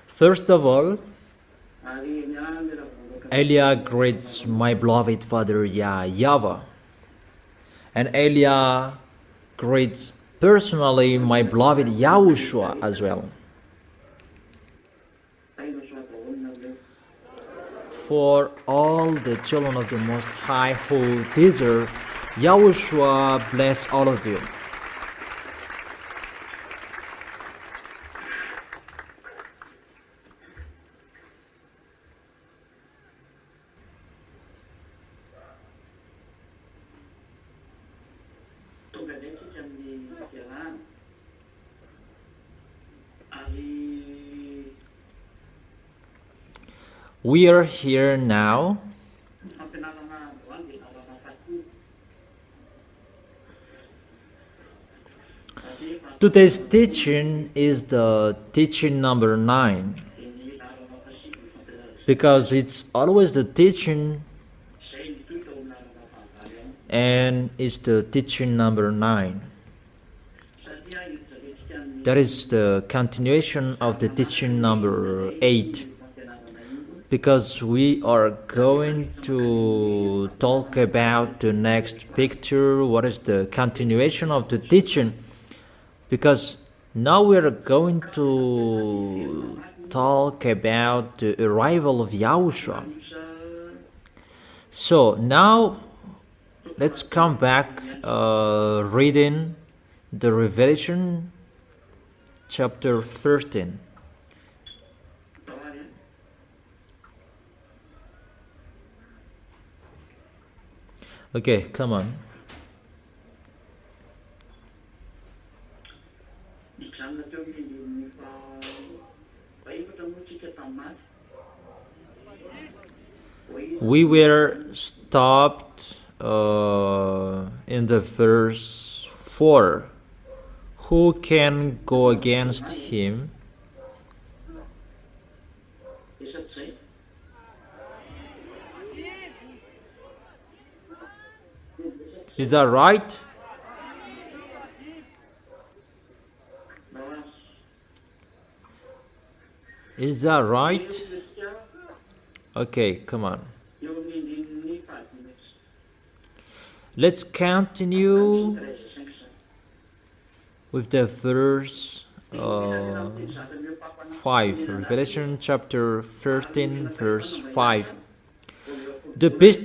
First of all, Elia greets my beloved father YAHVAH, and Elia greets personally my beloved YAHOSHUA as well. For all the children of the Most High who deserve, YAHOSHUA bless all of you. We are here now. Today's teaching is the teaching number 9, because it's always the teaching and it's the teaching number 9. That is the continuation of the teaching number 8. Because we are going to talk about the next picture, what is the continuation of the teaching, because now we are going to talk about the arrival of Yahushua. So now let's come back reading the Revelation chapter 13. Okay, come on. We were stopped in the verse 4. Who can go against him? Is that right? Is that right? Okay, come on. Let's continue with the verse 5. Revelation chapter 13, verse 5. The beast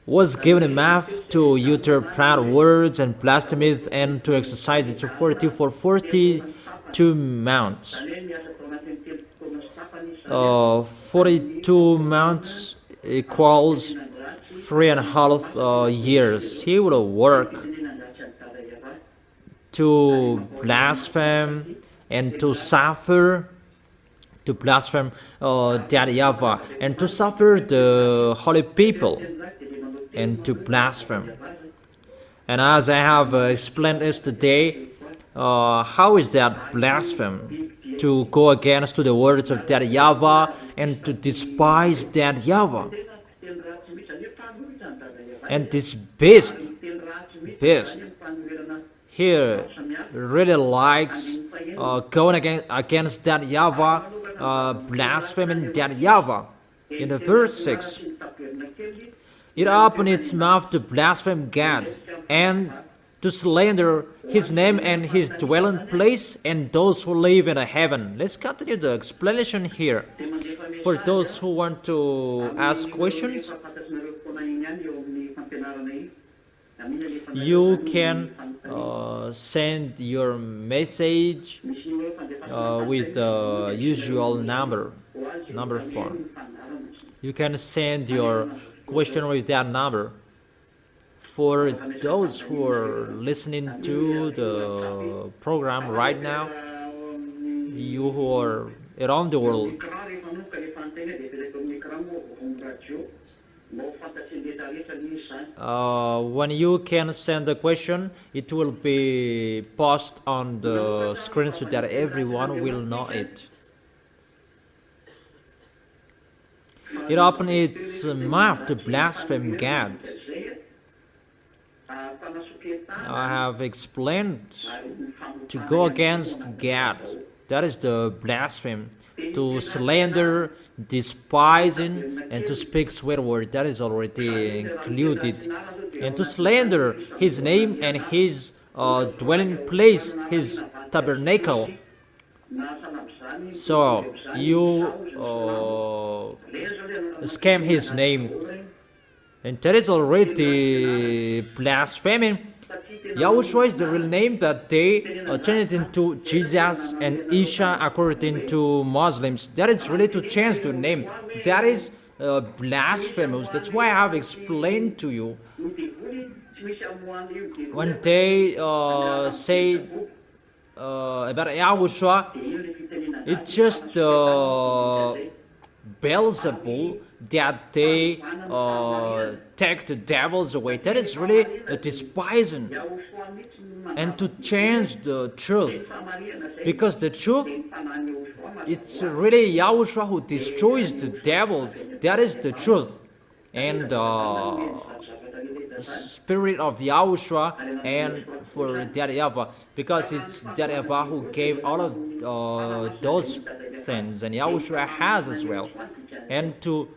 was given a mouth to utter proud words and blasphemies, and to exercise its authority for 42 months. 42 months equals 3.5 years. He will work to blaspheme and to suffer, to blaspheme that YAHVAH, and to suffer the holy people, and to blaspheme. And as I have explained yesterday, how is that blaspheme? To go against to the words of that YAHVAH and to despise that YAHVAH. And this beast here really likes going against that YAHVAH, blaspheming that YAHVAH. In the verse 6, it opened its mouth to blaspheme God and to slander his name and his dwelling place and those who live in heaven. Let's continue the explanation here. For those who want to ask questions, you can send your message with the usual number 4. You can send your question with that number. For those who are listening to the program right now, you who are around the world, when you can send the question, it will be posted on the screen so that everyone will know it. It opened its mouth to blaspheme God. I have explained to go against God. That is the blasphemy. To slander, despising, and to speak swear word. That is already included. And to slander His name and His dwelling place, His tabernacle. So you scam His name, and that is already blasphemy. Yahushua is the real name, but they changed it into Jesus and Isha according to Muslims. That is really to change the name. That is blasphemous. That's why I have explained to you. When they say about Yahushua, it's just Beelzebul that they take the devils away. That is really despising, and to change the truth, because the truth, it's really Yahushua who destroys the devils. That is the truth, and spirit of Yahushua, and for that YAHVAH, because it's that YAHVAH who gave all of those things, and Yahushua has as well. And to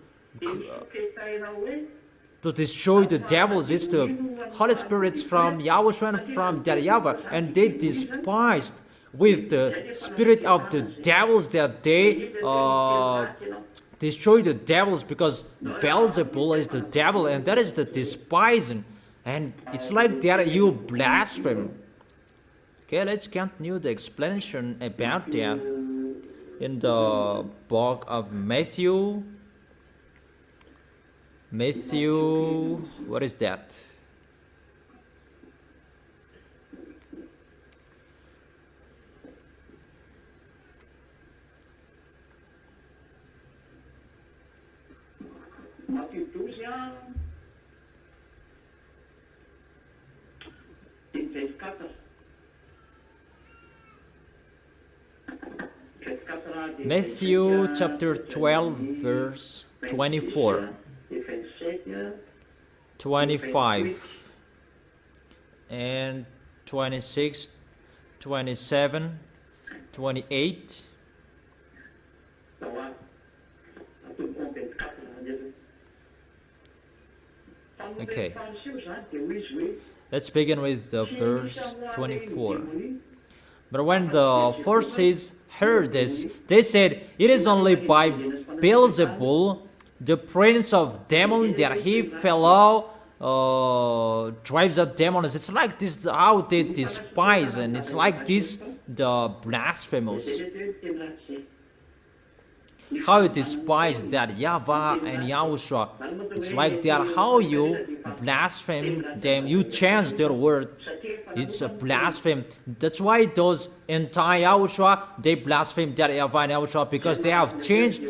destroy the devils is the Holy Spirits from Yahushua and from that YAHVAH, and they despised with the spirit of the devils that they destroy the devils, because Beelzebul is the devil, and that is the despising, and it's like that you blaspheme. Okay, let's continue the explanation about that in the book of Matthew. What is that? Matthew chapter 12 verse 24, 25 and 26, 27, 28. Okay, let's begin with the verse 24. But when the Pharisees heard this, they said, "It is only by Beelzebul, the prince of demons, that he fellow drives out demons." It's like this how they despise, and it's like this the blasphemous. How you despise that YAHVAH and Yahushua. It's like that how you blaspheme them. You change their word. It's a blasphemy. That's why those anti-Yahushua, they blaspheme that YAHVAH and Yahushua, because they have changed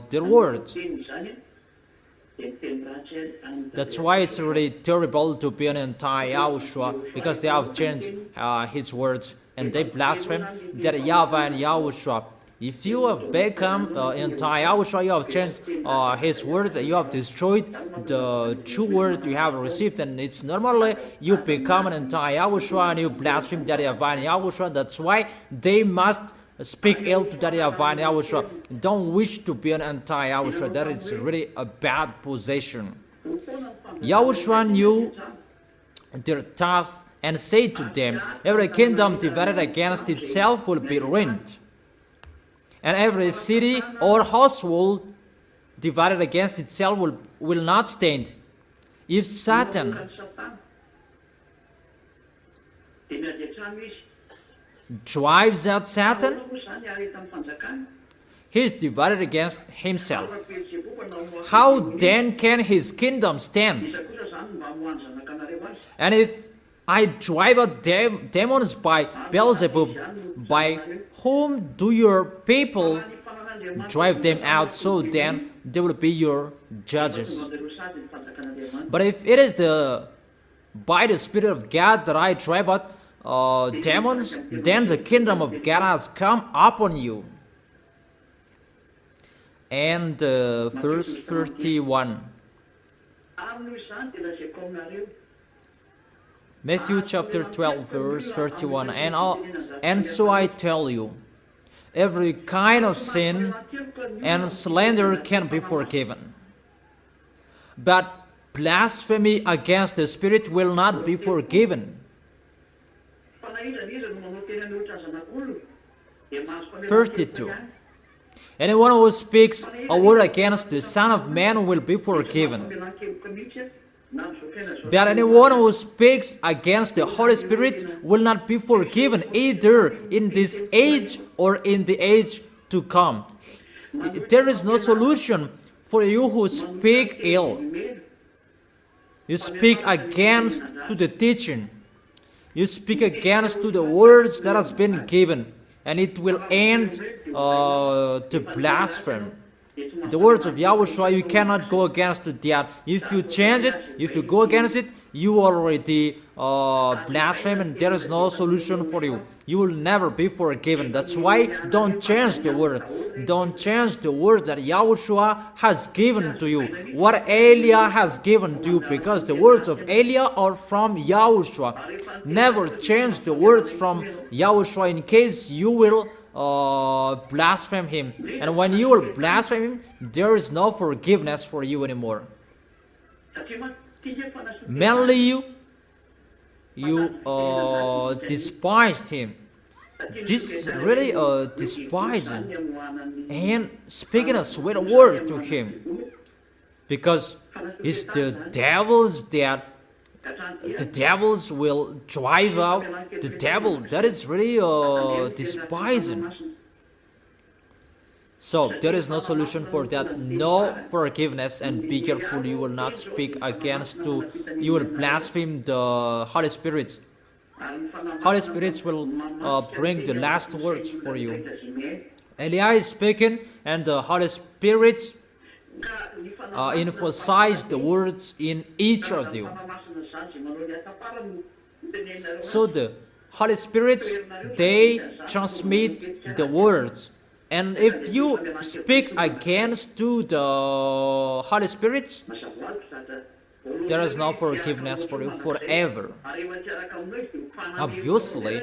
their words. That's why it's really terrible to be an anti-Yahushua, because they have changed his words, and they blaspheme that YAHVAH and Yahushua. If you have become anti-Yahushua, you have changed his words, you have destroyed the true word you have received, and it's normally you become an anti-Yahushua and you blaspheme that YAHVAH and Yahushua. That's why they must speak ill to that YAHVAH and Yahushua. Don't wish to be an anti-Yahushua. That is really a bad position. Yahushua knew their thoughts and said to them, "Every kingdom divided against itself will be ruined, and every city or household divided against itself will not stand. If Satan drives out Satan, he is divided against himself. How then can his kingdom stand? And if I drive out demons by Beelzebub, by whom do your people drive them out? So then they will be your judges. But if it is by the Spirit of God that I drive out demons, then the kingdom of God has come upon you." And verse 31. Matthew chapter 12 verse 31. And so I tell you, every kind of sin and slander can be forgiven, but blasphemy against the Spirit will not be forgiven. 32. Anyone who speaks a word against the Son of Man will be forgiven, but anyone who speaks against the Holy Spirit will not be forgiven, either in this age or in the age to come. There is no solution for you who speak ill. You speak against to the teaching. You speak against to the words that has been given, and it will end to blasphemy. The words of Yahushua, you cannot go against that. If you change it, if you go against it, you already blaspheme, and there is no solution for you. You will never be forgiven. That's why don't change the word. Don't change the words that Yahushua has given to you, what Eliah has given to you, because the words of Eliah are from Yahushua. Never change the words from Yahushua in case you will blaspheme him. And when you will blaspheme him, there is no forgiveness for you anymore. Mainly you despised him. This is really despising and speaking a sweet word to him, because it's the devils that the devils will drive out. The devil, that is really despising. So there is no solution for that, no forgiveness, and be careful you will not speak against you will blaspheme the Holy Spirit. Holy Spirit will bring the last words for you. Eliah is speaking, and the Holy Spirit emphasize the words in each of you. So the Holy Spirit, they transmit the words. And if you speak against to the Holy Spirit, there is no forgiveness for you forever. Obviously,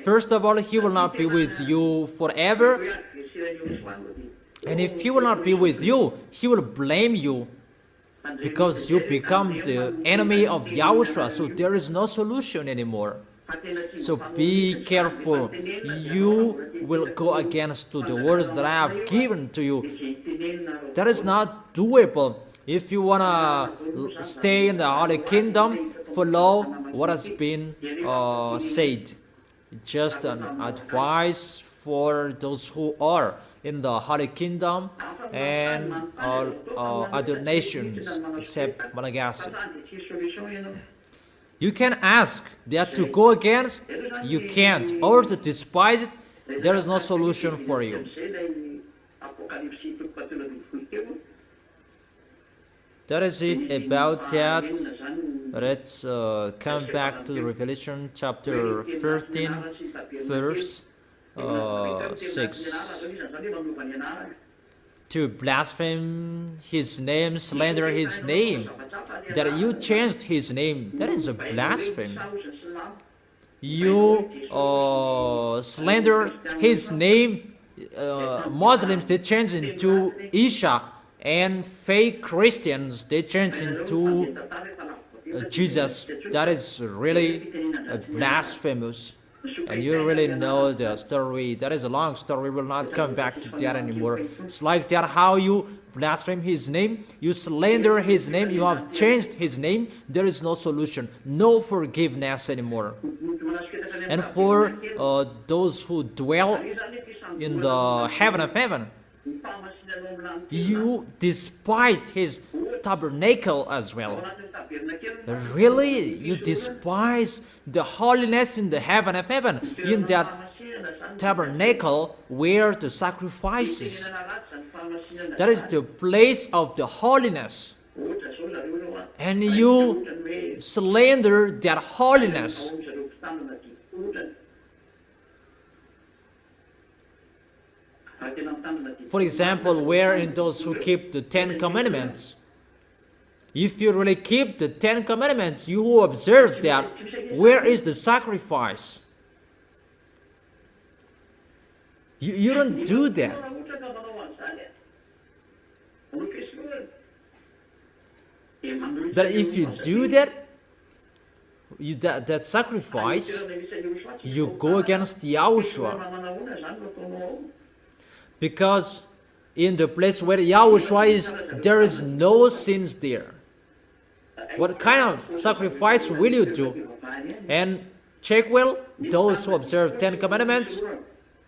first of all, he will not be with you forever. And if he will not be with you, he will blame you, because you become the enemy of Yahushua. So there is no solution anymore. So be careful. You will go against to the words that I have given to you. That is not doable. If you want to stay in the Holy Kingdom, follow what has been said. Just an advice for those who are in the Holy Kingdom and all other nations except Malagasy. You can ask that to go against, you can't, or to despise it. There is no solution for you. That is it about that. Let's come back to Revelation chapter 13, verse 6. To blaspheme his name, slander his name, that you changed his name, that is a blasphemy. You slander his name. Muslims, they change into Isha, and fake Christians, they change into Jesus. That is really blasphemous. And you really know the story. That is a long story. We will not come back to that anymore. It's like that, how you blaspheme his name, you slander his name, you have changed his name. There is no solution, no forgiveness anymore. And for those who dwell in the heaven of heaven, you despised his tabernacle as well. Really? You despise the holiness in the heaven of heaven, in that tabernacle where the sacrifices. That is the place of the holiness. And you slander that holiness. For example, where in those who keep the 10 Commandments, If you really keep the 10 Commandments, you will observe that. Where is the sacrifice? You don't do that. That if you do that, that sacrifice, you go against YAHOSHUAH. Because in the place where YAHOSHUAH is, there is no sins there. What kind of sacrifice will you do? And check well, those who observe 10 Commandments,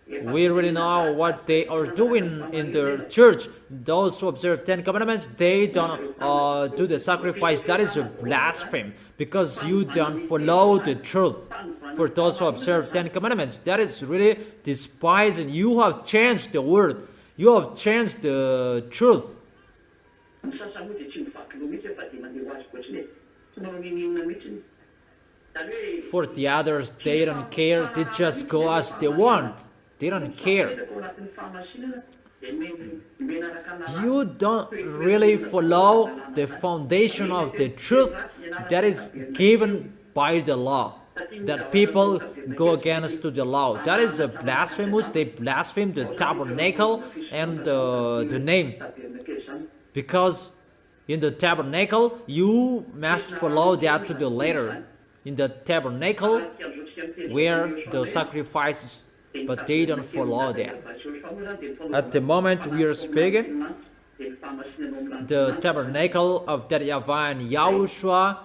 we really know what they are doing in the church. Those who observe 10 Commandments, they don't do the sacrifice. That is a blasphemy, because you don't follow the truth. For those who observe 10 Commandments, that is really despising. You have changed the word. You have changed the truth. For the others, they don't care. They just go as they want. They don't care. You don't really follow the foundation of the truth that is given by the law. That people go against to the law. That is a blasphemous. They blaspheme the tabernacle and the name. Because in the tabernacle, you must follow that to the letter. In the tabernacle, where the sacrifices, but they don't follow that. At the moment we are speaking, the tabernacle of that YAHVAH and YAHOSHUAH,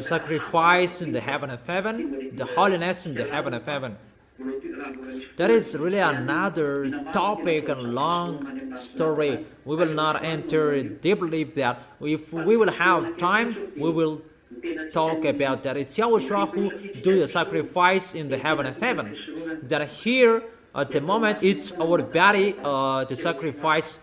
sacrifice in the heaven of heaven, the holiness in the heaven of heaven. That is really another topic and long story. We will not enter deeply that. If we will have time, we will talk about that. It's YAHOSHUAH who do the sacrifice in the heaven of heaven. That here, at the moment, it's our body, the sacrifice,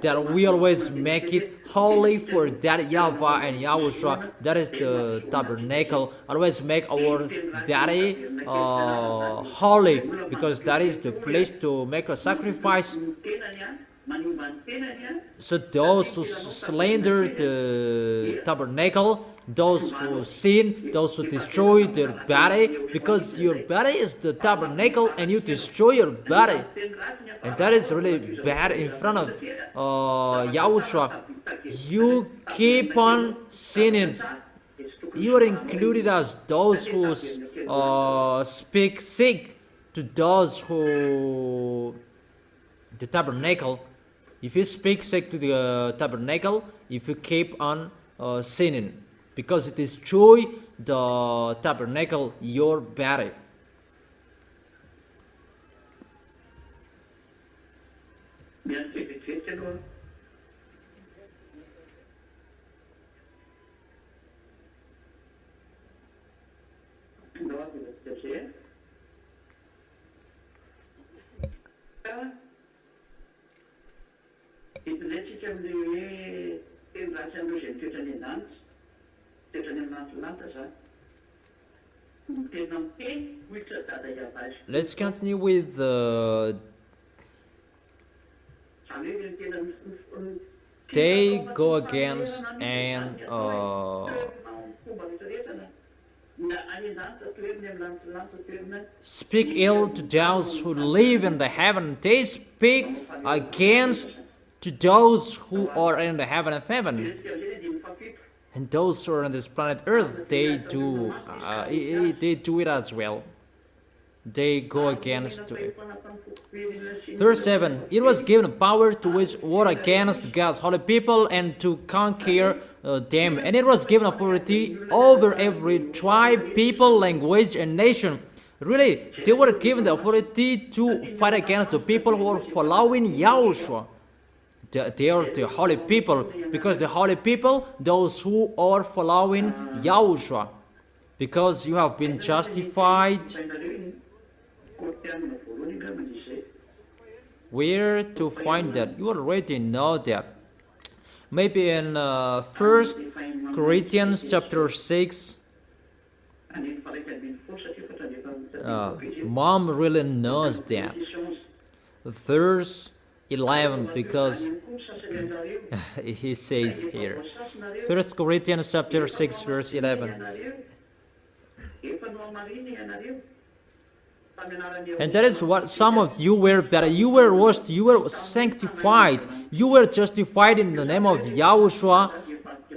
that we always make it holy for that YAHVAH and YAHOSHUAH. That is the tabernacle. Always make our body holy, because that is the place to make a sacrifice. So those who slander the tabernacle, those who sin, those who destroy their body, because your body is the tabernacle and you destroy your body. And that is really bad in front of YAHOSHUAH. You keep on sinning. You are included as those who speak sick to those who the tabernacle. If you speak sick to the tabernacle, if you keep on sinning, because it destroys the tabernacle, your body. Let's continue with they go against and speak ill to those who live in the heaven. They speak against to those who are in the heaven of heaven. And those who are on this planet Earth, they do it as well. They go against it. Verse 7, it was given power to wage war against God's holy people and to conquer them. And it was given authority over every tribe, people, language, and nation. Really, they were given the authority to fight against the people who are following YAHOSHUAH. They are the holy people, because the holy people, those who are following YAHOSHUAH, because you have been justified. Where to find that? You already know that. Maybe in 1 Corinthians chapter 6. Mom really knows that. Verse 11, because he says here, 1 Corinthians chapter 6 verse 11. And that is what some of you were, that you were washed, you were sanctified, you were justified in the name of Yahushua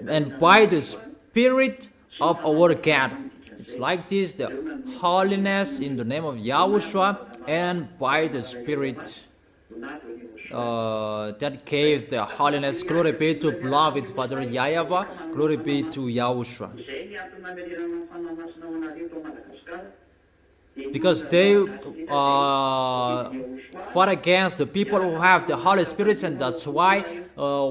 and by the Spirit of our God. It's like this, the holiness in the name of Yahushua and by the Spirit that gave the holiness. Glory be to beloved Father YAHVAH, glory be to Yahushua. Because they fought against the people who have the Holy Spirits, and that's why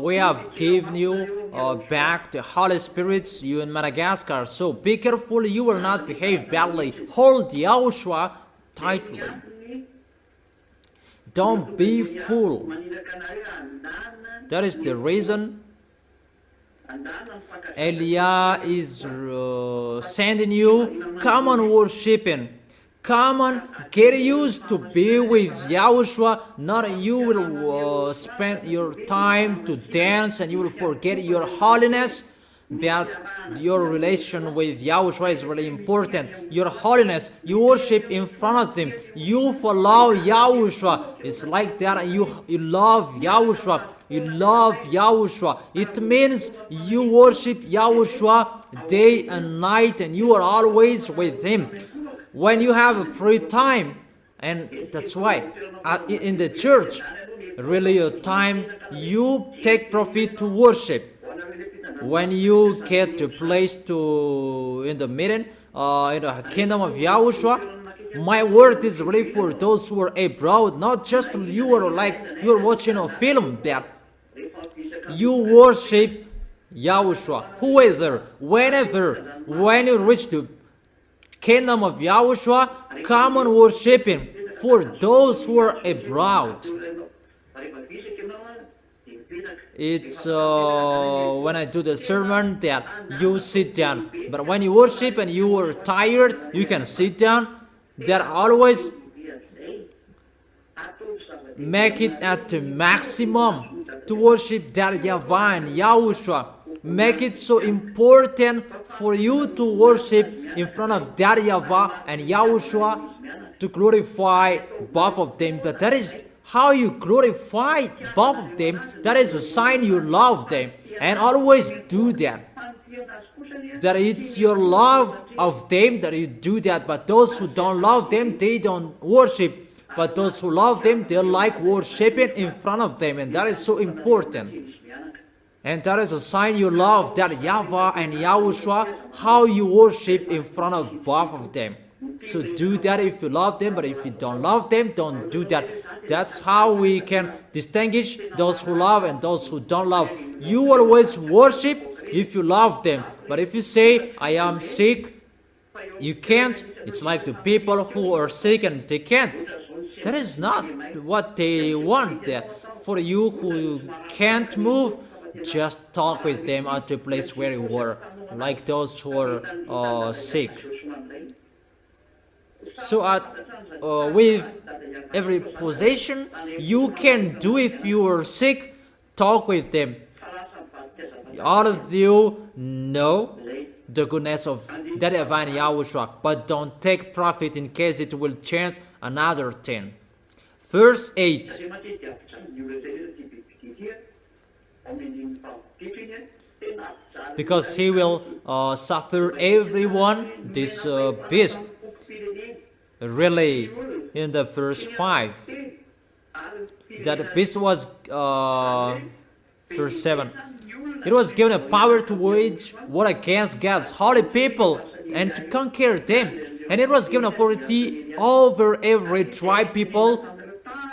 we have given you back the Holy Spirits, you in Madagascar. So be careful, you will not behave badly. Hold Yahushua tightly. Don't be fool. That is the reason Elia is sending you. Come on, worshiping. Come on, get used to be with Yahushua. Not you will spend your time to dance and you will forget your holiness. But your relation with Yahushua is really important. Your holiness, you worship in front of Him. You follow Yahushua. It's like that. You love Yahushua. You love Yahushua. It means you worship Yahushua day and night, and you are always with Him. When you have a free time, and that's why in the church, really a time you take profit to worship. When you get to place to in the meeting, in the kingdom of Yahushua, my word is really for those who are abroad, not just you are like you're watching a film, that you worship Yahushua, whoever, whenever, when you reach the kingdom of Yahushua, come and worship Him. For those who are abroad, it's when I do the sermon that you sit down. But when you worship and you are tired, you can sit down. That always make it at the maximum to worship that YAHVAH and Yahushua. Make it so important for you to worship in front of that YAHVAH and Yahushua, to glorify both of them. But that is how you glorify both of them. That is a sign you love them. And always do that. That it's your love of them that you do that. But those who don't love them, they don't worship. But those who love them, they like worshiping in front of them. And that is so important. And that is a sign you love that YAHVAH and Yahushua, how you worship in front of both of them. So do that if you love them, but if you don't love them, don't do that. That's how we can distinguish those who love and those who don't love. You always worship if you love them. But if you say, I am sick, you can't. It's like the people who are sick and they can't. That is not what they want there. For you who can't move, just talk with them at the place where you were, like those who are sick. So with every possession you can do if you are sick, talk with them. All of you know the goodness of that divine Yahushua, but don't take profit in case it will change another thing. Verse 8. Because he will suffer everyone, this beast. Really, in the verse 5, that beast was, verse 7, it was given a power to wage war against God's holy people and to conquer them. And it was given authority over every tribe, people.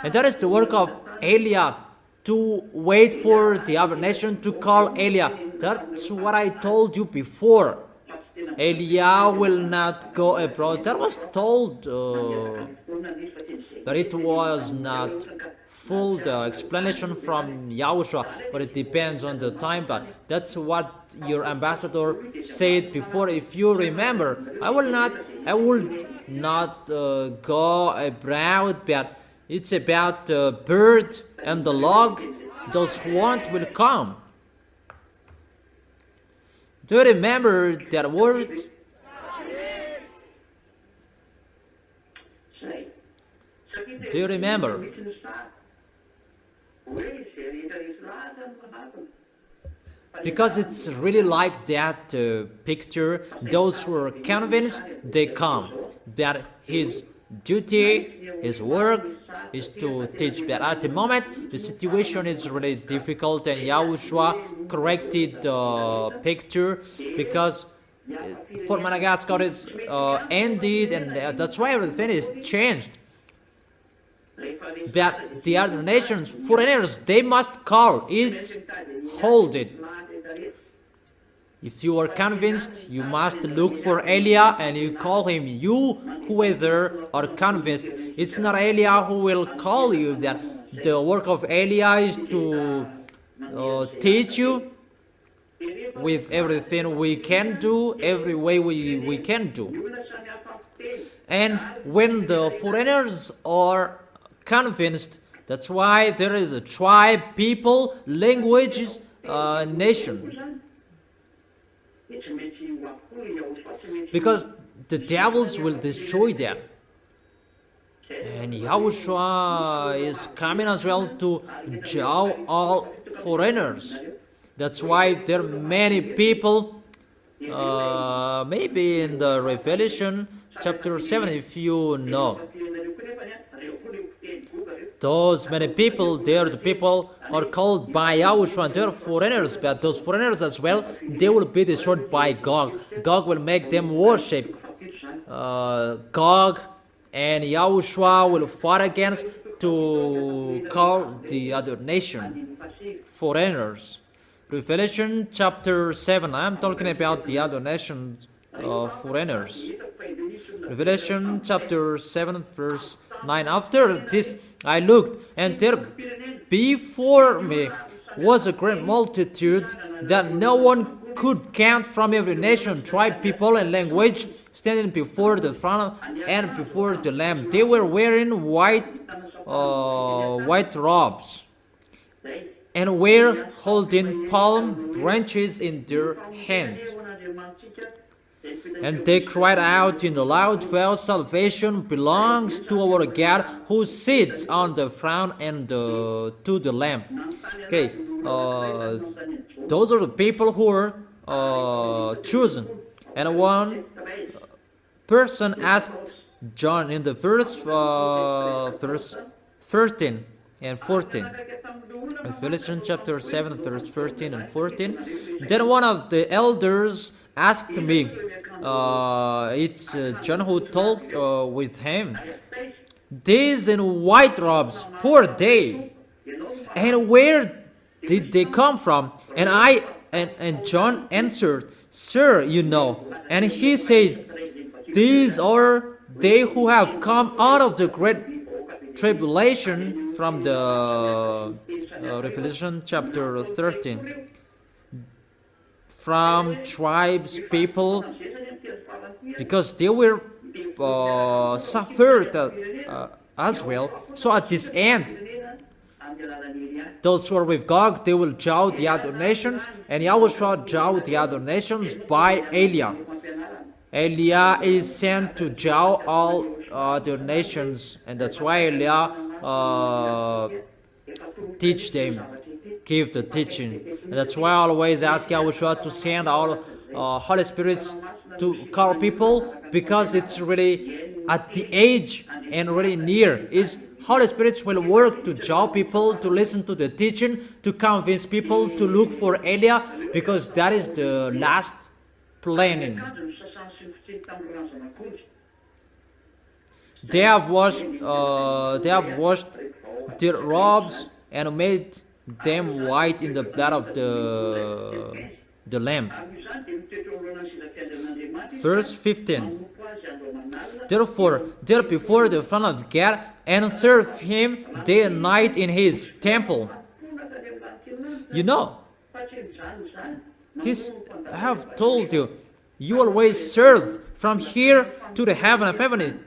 And that is the work of Elia, to wait for the other nation to call Elia. That's what I told you before. Elia will not go abroad. That was told, but it was not full, the explanation from Yahushua, but it depends on the time. But that's what your ambassador said before. If you remember, I will not go abroad, but It's about the bird and the log. Those who want will come. Do you remember that word? Do you remember? Because it's really like that picture. Those who are convinced, they come. That his duty, his work is to teach. But at the moment, the situation is really difficult, and Yahushua corrected the picture because for Madagascar is ended, and that's why everything is changed. But the other nations, foreigners, they must call. It's hold it. If you are convinced, you must look for Elia and you call him. You, whoever are convinced, it's not Elia who will call you. That the work of Elia is to teach you with everything we can do, every way we can do. And when the foreigners are convinced, that's why there is a tribe, people, languages, nation. Because the devils will destroy them. And Yahushua is coming as well to judge all foreigners. That's why there are many people, maybe in the Revelation chapter 7, if you know. Those many people, the people are called by Yahushua, and they're foreigners, but those foreigners as well, they will be destroyed by Gog. Gog will make them worship Gog, and Yahushua will fight against to call the other nation foreigners. Revelation chapter 7, I'm talking about the other nations foreigners. Revelation chapter 7 verse 9. After this I looked, and there before me was a great multitude that no one could count, from every nation, tribe, people, and language, standing before the throne and before the Lamb. They were wearing white robes, and were holding palm branches in their hands. And they cried out in a loud voice, "Salvation belongs to our God who sits on the throne and to the Lamb." Okay, those are the people who are chosen. And one person asked John in the verse 13 and 14. Revelation chapter 7, verse 13 and 14. Then one of the elders asked me, it's John who talked with him, "These in white robes, who are they? And where did they come from?" And John answered, "Sir, you know." And he said, "These are they who have come out of the great tribulation," from the Revelation chapter 13. From tribes, people, because they were suffered as well. So at this end, those who are with Gog, they will judge the other nations, and Yahushua judge the other nations by Elia. Elia is sent to judge all other nations, and that's why Elia teach them, give the teaching. And that's why I always ask Yahushua to send all Holy Spirits to call people, because it's really at the age and really near. Is Holy Spirits will work to draw people to listen to the teaching, to convince people to look for Elia, because that is the last planning. They have washed their robes and made them white in the blood of the Lamb. Verse 15. Therefore, there before the throne of God, and serve him day and night in his temple. You know, I have told you, you always serve from here to the heaven of heaven.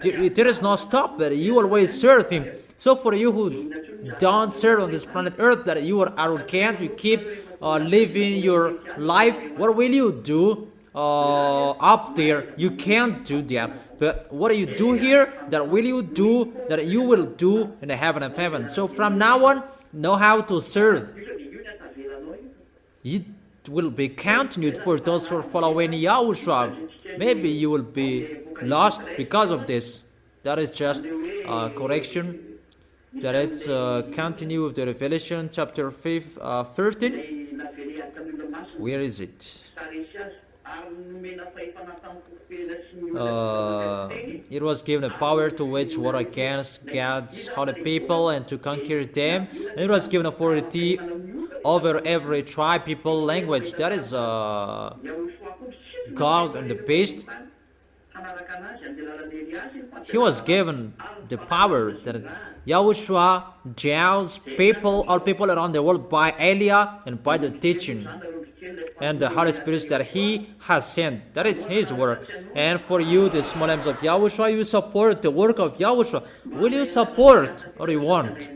There is no stop, but you always serve him. So for you who don't serve on this planet Earth, that you are arrogant, you keep living your life, what will you do up there? You can't do that. But what do you do here? That will you do, that you will do in the heaven of heaven. So from now on, know how to serve. It will be continued for those who are following Yahushua. Maybe you will be lost because of this. That is just correction. That it's continue with the Revelation chapter 13. Where is it? It was given a power to wage war against God's holy people and to conquer them. And it was given authority over every tribe, people, language. That is Gog and the beast. He was given the power that Yahushua judges people, all people around the world by Elia and by the teaching and the Holy Spirit that He has sent. That is His work. And for you, the small names of Yahushua, you support the work of Yahushua. Will you support or you want?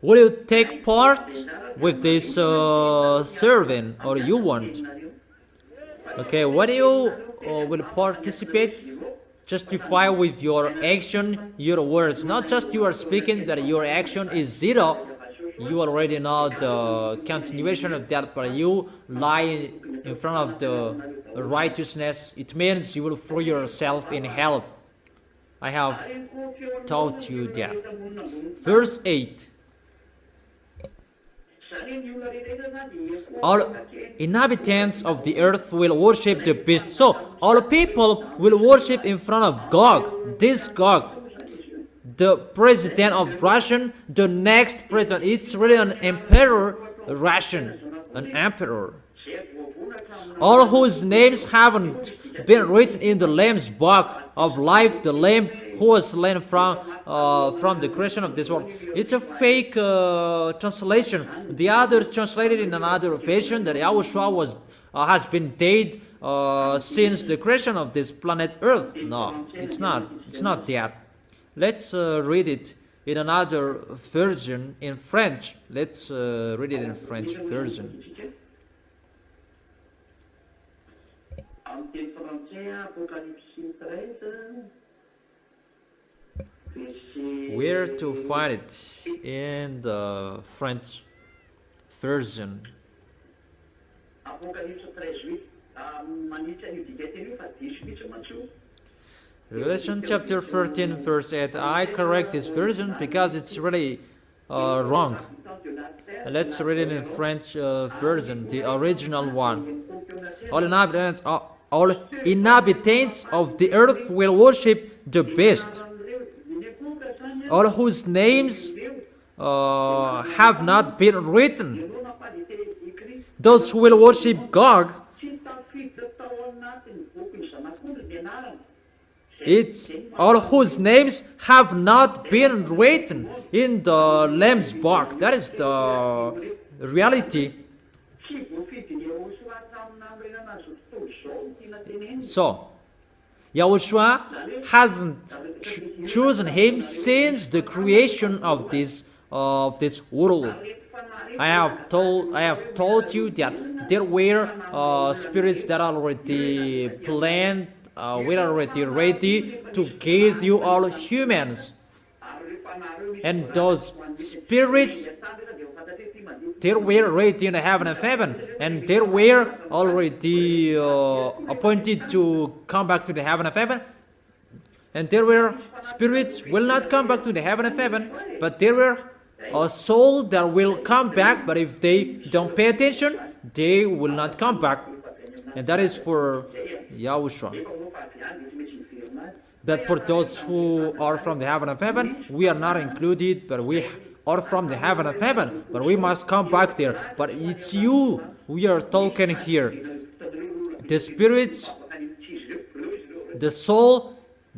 Will you take part with this serving or you want? Okay, when you will participate, justify with your action, your words. Not just you are speaking that your action is zero. You already know the continuation of that, but you lie in front of the righteousness. It means you will throw yourself in hell. I have taught you that. Verse 8. All inhabitants of the earth will worship the beast. So all people will worship in front of Gog. This Gog, the president of Russia, the next president. It's really an emperor, Russian, an emperor. All whose names haven't been written in the Lamb's book of life, the Lamb who was slain from the creation of this world. It's a fake translation. The others translated in another version that Yahushua has been dead since the creation of this planet Earth. No, it's not. It's not that. Let's read it in another version in French. Let's read it in French version. Where to find it in the French version? Revelation chapter 13 verse 8. I correct this version because it's really wrong. Let's read it in French version, the original one. All inhabitants of the earth will worship the beast, all whose names have not been written. Those who will worship Gog, it's all whose names have not been written in the Lamb's book. That is the reality. So, Yahushua hasn't chosen him since the creation of this world. I have told you that there were spirits that are already planned, were already ready to give you all humans, and those spirits, they were ready in the heaven of heaven, and they were already appointed to come back to the heaven of heaven. And there were spirits will not come back to the heaven of heaven, but there were a soul that will come back, but if they don't pay attention, they will not come back. And that is for Yahushua. But for those who are from the heaven of heaven, we are not included, but we are from the heaven of heaven, but we must come back there. But it's you we are talking here. The spirits, the soul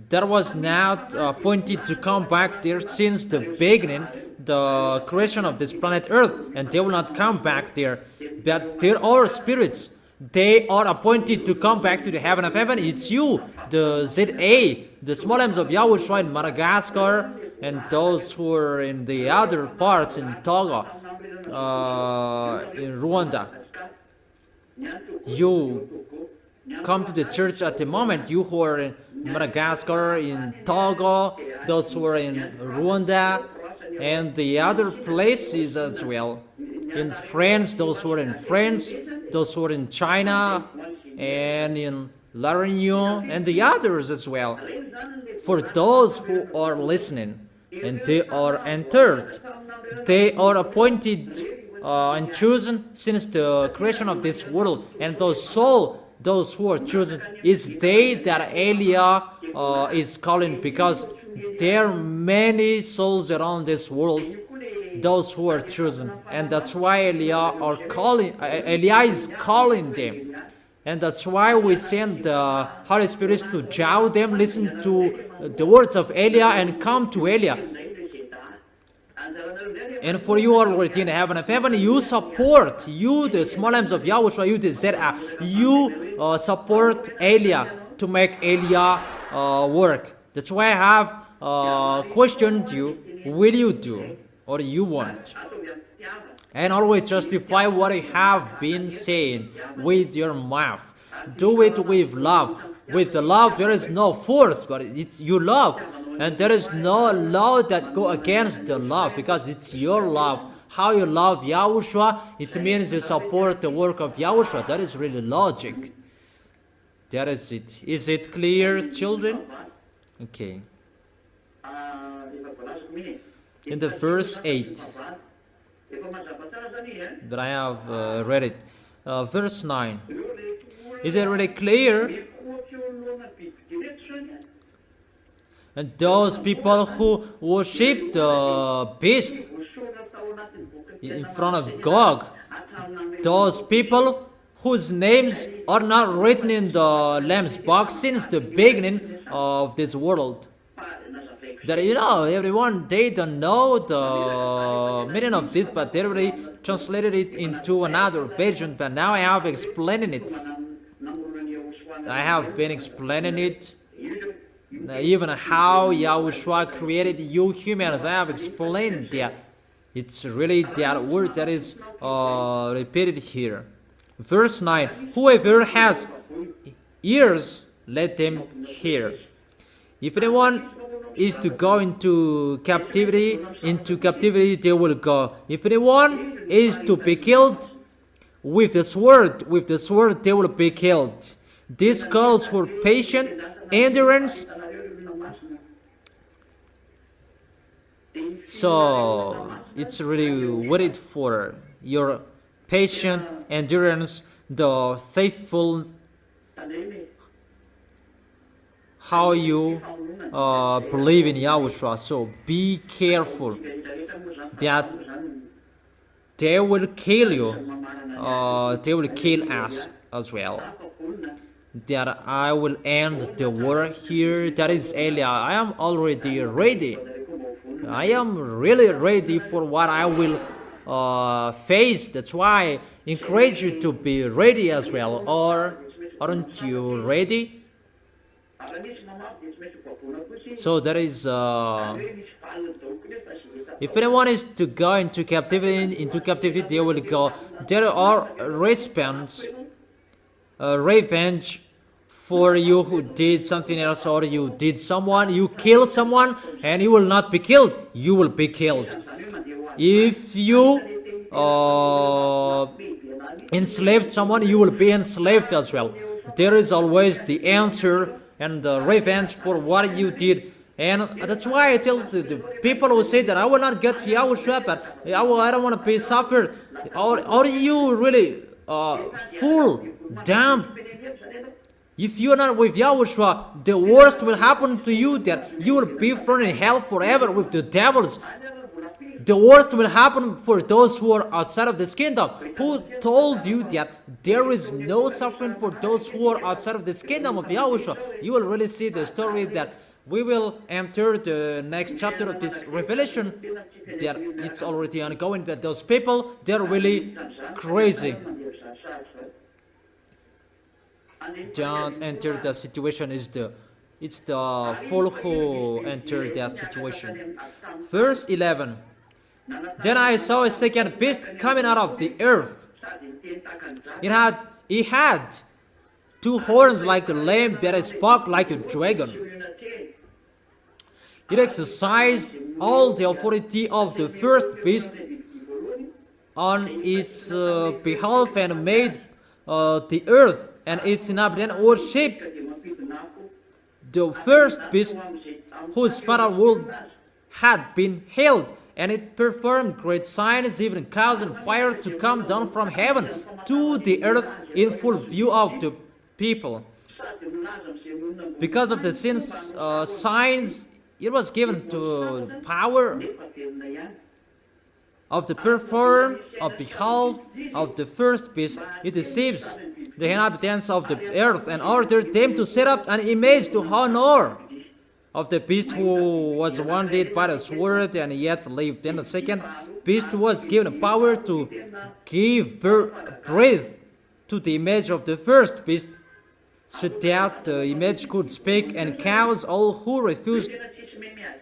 that was not appointed to come back there since the beginning, the creation of this planet Earth, and they will not come back there. But there are spirits They are appointed to come back to the heaven of heaven. It's you, the ZA, the small arms of YAHOSHUAH in Madagascar, and those who are in the other parts in Togo, in Rwanda. You come to the church at the moment, you who are in Madagascar, in Togo, those who are in Rwanda, and the other places as well. In France, those who are in France, those who are in China, and in La Réunion, and the others as well. For those who are listening, and they are entered, they are appointed and chosen since the creation of this world, and those who are chosen, it's they that Eliah is calling, because there are many souls around this world, those who are chosen, and that's why Eliah is calling them, and that's why we send the Holy Spirit to jaw them, listen to the words of Eliah, and come to Eliah. And for you already in heaven of heaven, you support, you the small arms of YAHOSHUAH, you the ZA, you support Eliah to make Eliah work. That's why I have questioned you, will you do or you won't? And always justify what you have been saying with your mouth. Do it with love. With the love there is no force, but it's you love. And there is no law that go against the love, because it's your love. How you love YAHOSHUAH, it means you support the work of YAHOSHUAH. That is really logic. That is it. Is it clear, children? Okay. In the verse 8, that I have read it. Verse 9. Is it really clear? And those people who worship the beast in front of God, those people whose names are not written in the Lamb's book since the beginning of this world. That, everyone, they don't know the meaning of this, but they already translated it into another version, but now I have explained it. I have been explaining it, even how YAHOSHUAH created you humans. I have explained that. It's really that word that is repeated here. Verse 9, whoever has ears, let them hear. If anyone is to go into captivity they will go. If anyone is to be killed with the sword they will be killed. This calls for patient endurance. So it's really waited for your patient endurance, the faithful, how you believe in YAHOSHUAH. So be careful that they will kill you, they will kill us as well. That I will end the war here. That is Eliah. I am already ready. I am really ready for what I will face. That's why I encourage you to be ready as well. Or aren't you ready? So that is if anyone is to go into captivity they will go. There are revenge for you who did something else, or you kill someone and you will not be killed, you will be killed. If you enslaved someone, you will be enslaved as well. There is always the answer and the revenge for what you did. And that's why I tell the people who say that I will not get YAHOSHUAH, but I don't want to be suffered. Are you really fool, dumb? If you are not with YAHOSHUAH, the worst will happen to you, that you will be thrown in hell forever with the devils. The worst will happen for those who are outside of this kingdom. Who told you that there is no suffering for those who are outside of this kingdom of YAHOSHUAH? You will really see the story that we will enter the next chapter of this revelation, that it's already ongoing, that those people, they're really crazy. don't enter the situation. It's the fool who entered that situation. Verse 11. Then I saw a second beast coming out of the earth. It had two horns like a lamb, but it spoke like a dragon. It exercised all the authority of the first beast on its behalf and made the earth and its inhabitants worship the first beast whose fatal world had been held, and it performed great signs, even causing fire to come down from heaven to the earth in full view of the people. Because of the sin's signs, it was given to power of the perform of behalf of the first beast. It deceives the inhabitants of the earth and ordered them to set up an image to honor of the beast who was wounded by the sword and yet lived. Then the second beast was given power to give breath to the image of the first beast, so that the image could speak and cause all who refused.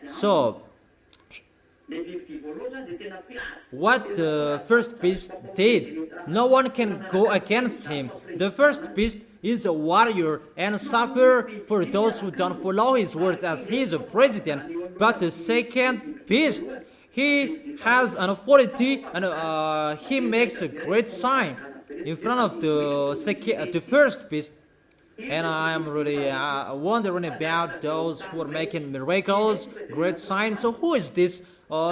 So, what the first beast did, no one can go against him. The first beast is a warrior and suffer for those who don't follow his words, as he is a president. But the second beast, he has an authority, and he makes a great sign in front of the first beast. And I am really wondering about those who are making miracles, great signs. So who is this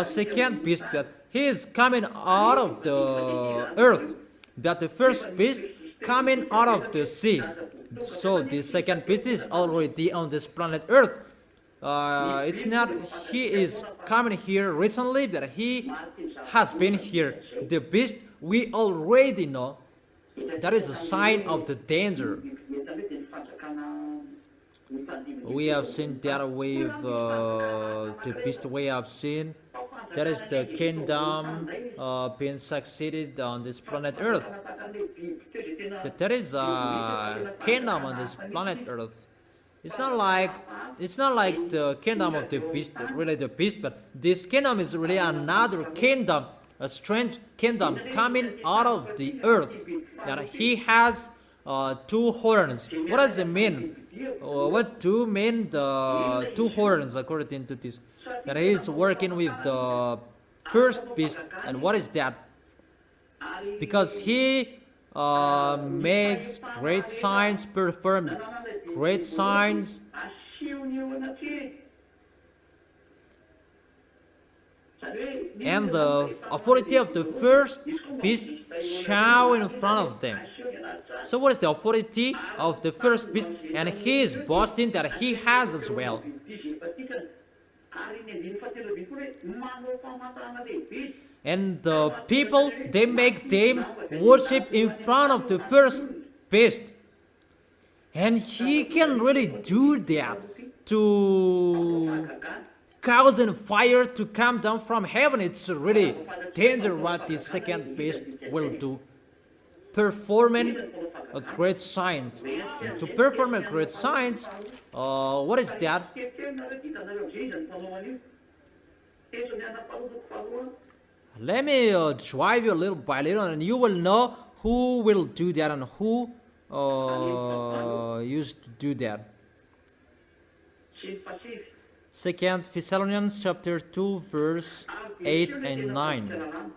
second beast? That he is coming out of the earth, but the first beast coming out of the sea. So the second beast is already on this planet Earth. It's not he is coming here recently, but he has been here. The beast we already know. That is a sign of the danger. We have seen that with the beast we have seen. That is the kingdom being succeeded on this planet Earth. But there is a kingdom on this planet Earth. It's not like the kingdom of the beast, really the beast, but this kingdom is really another kingdom, a strange kingdom coming out of the earth. That he has two horns. What does it mean? What do mean the two horns according to this? That he is working with the first beast. And what is that? Because he makes great signs, performs great signs. And the authority of the first beast show in front of them. So what is the authority of the first beast? And he is boasting that he has as well. And the people, they make them worship in front of the first beast. And he can really do that to causing fire to come down from heaven. It's really dangerous what the second beast will do. Performing a great signs. And to perform a great signs, what is that? Let me drive you little by little, and you will know who will do that and who used to do that. 2 Thessalonians chapter 2 verse 8 and 9.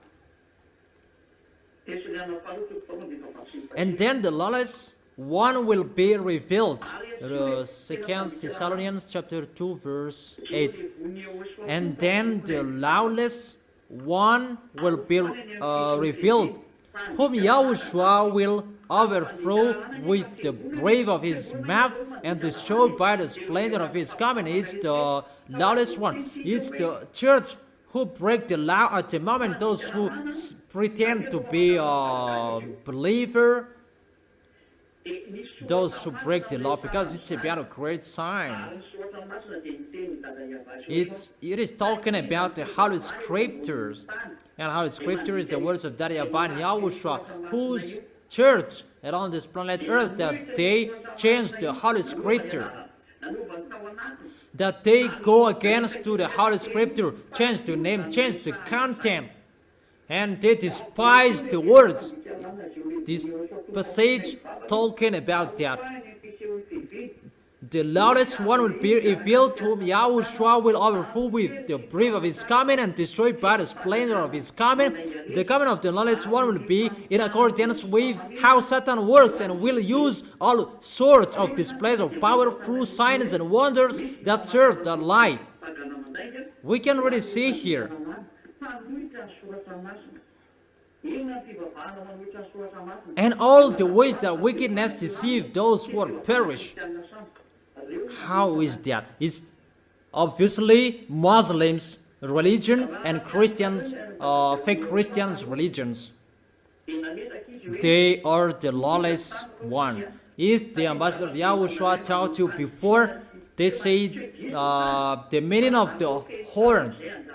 And then the lawless one will be revealed. 2 Thessalonians chapter 2 verse 8. And then the lawless one will be revealed, whom Yahushua will overthrow with the breath of his mouth and destroy by the splendor of his coming. It's the lawless one. It's the church who break the law at the moment. Those who pretend to be a believer, those who break the law, because it's about a great sign. It is talking about the Holy Scriptures, and Holy Scripture is the words of YAHVAH and YAHOSHUA, whose church around this planet Earth, that they change the Holy Scripture, that they go against to the Holy Scripture, change the name, change the content, and they despise the words. This passage talking about that. The lawless one will be revealed, whom YAHOSHUAH will overthrow with the breath of his coming and destroy by the splendor of his coming. The coming of the lawless one will be in accordance with how Satan works, and will use all sorts of displays of power through signs and wonders that serve the lie. We can really see here. And all the ways that wickedness deceive those who are perished. How is that? It's obviously Muslims' religion and Christians, fake Christians' religions. They are the lawless one. If the ambassador of YAHOSHUAH taught you before, they say the meaning of the horn.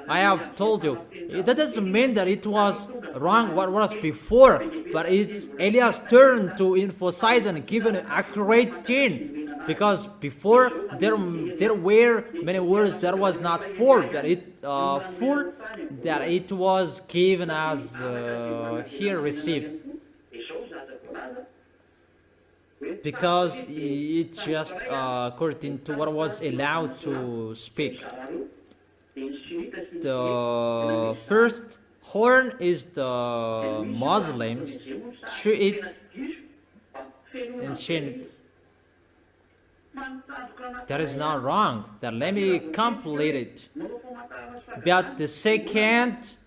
I have told you. That doesn't mean that it was wrong what was before, but it's Eliah's turn to emphasize and give an accurate thing. Because before there were many words that was not full, that it was given as here received. Because it's just according to what was allowed to speak. The first horn is the Muslims, Shiite and Shiite. That is not wrong. That let me complete it. But the second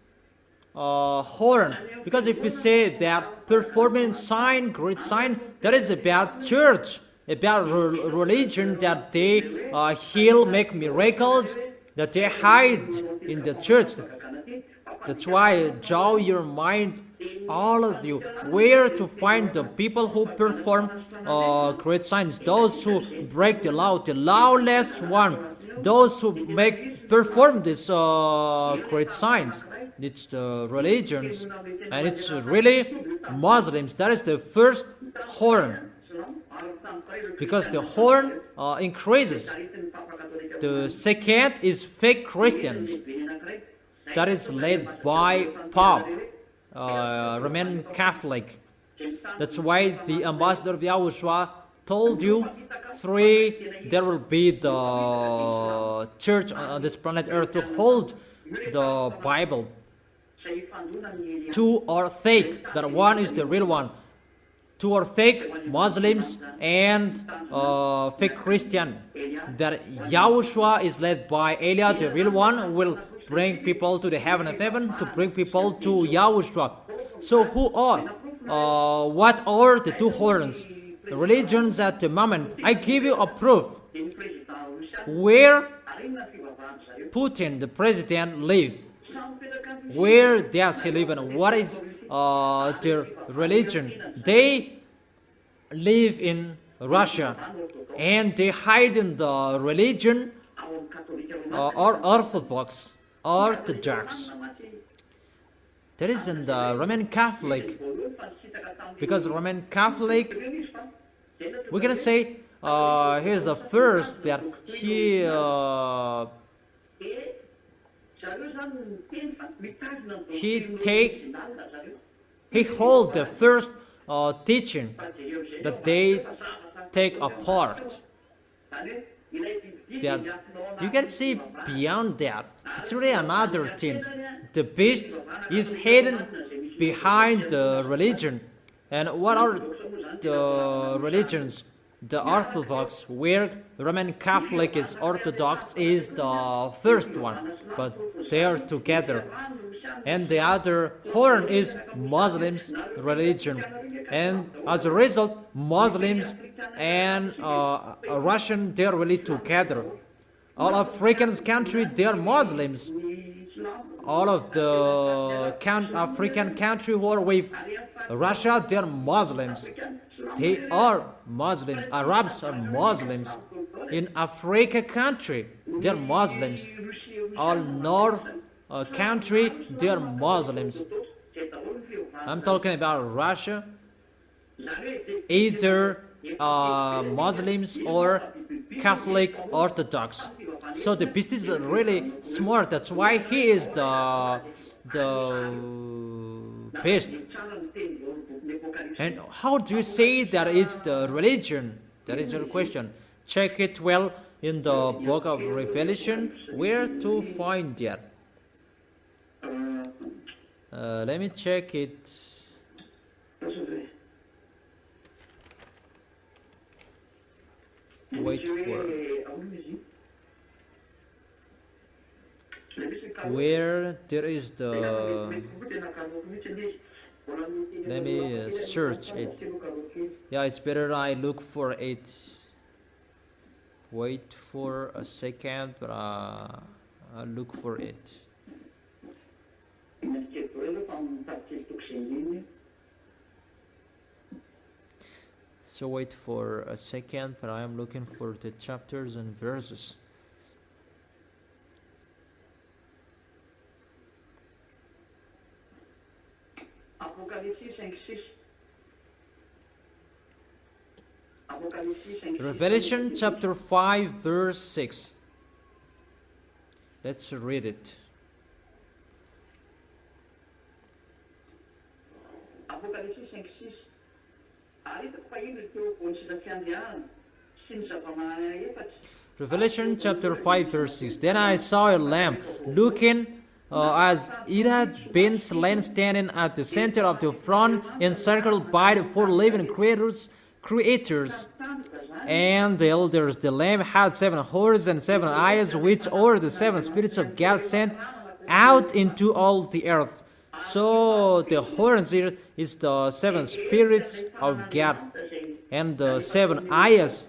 horn, because if you say that performing sign, great sign, that is about church, about religion, that they heal, make miracles, that they hide in the church. That's why draw your mind, all of you, where to find the people who perform great signs, those who break the law, the lawless one, those who perform these great signs. It's the religions, and it's really Muslims. That is the first horn, because the horn increases. The second is fake Christians. That is led by Pope, Roman Catholic. That's why the ambassador of YAHOSHUAH told you there will be the church on this planet Earth to hold the Bible. Two are fake, that one is the real one. Two are fake Muslims and fake Christian. That YAHOSHUAH is led by Eliah, the real one, will bring people to the heaven of heaven, to bring people to YAHOSHUAH. So what are the two horns? The religions at the moment. I give you a proof. Where Putin, the president, live? Where does he live, and what is their religion? They live in Russia, and they hide in the religion or Orthodox. That is in the Roman Catholic, because Roman Catholic, we're gonna say here's the first that he hold the first teaching that they take apart. That you can see beyond that. It's really another thing. The beast is hidden behind the religion. And what are the religions? The Orthodox, where Roman Catholic is Orthodox, is the first one, but they are together. And the other horn is Muslims' religion. And as a result, Muslims and Russian, they are really together. All African countries, they are Muslims. All of the African countries who are with Russia, they are Muslims. They are Muslims. Arabs are Muslims. In Africa country, they are Muslims. All North country, they are Muslims. I'm talking about Russia. Either Muslims or Catholic Orthodox. So the beast is really smart. That's why he is the beast. And how do you say that is the religion? That is your question. Check it well in the book of Revelation. Where to find that? Let me check it. Wait for where there is the. Let me search it. Yeah, it's better I look for it. Wait for a second, but I'll look for it. So wait for a second, but I am looking for the chapters and verses. Revelation chapter 5 verse 6. Let's read it. Revelation chapter 5 verse 6. Then I saw a lamb looking as it had been slain, standing at the center of the throne, encircled by the four living creatures, and the elders. The lamb had 7 horns and 7 eyes, which are the 7 spirits of God sent out into all the earth. So the horns is the 7 spirits of God, and the 7 eyes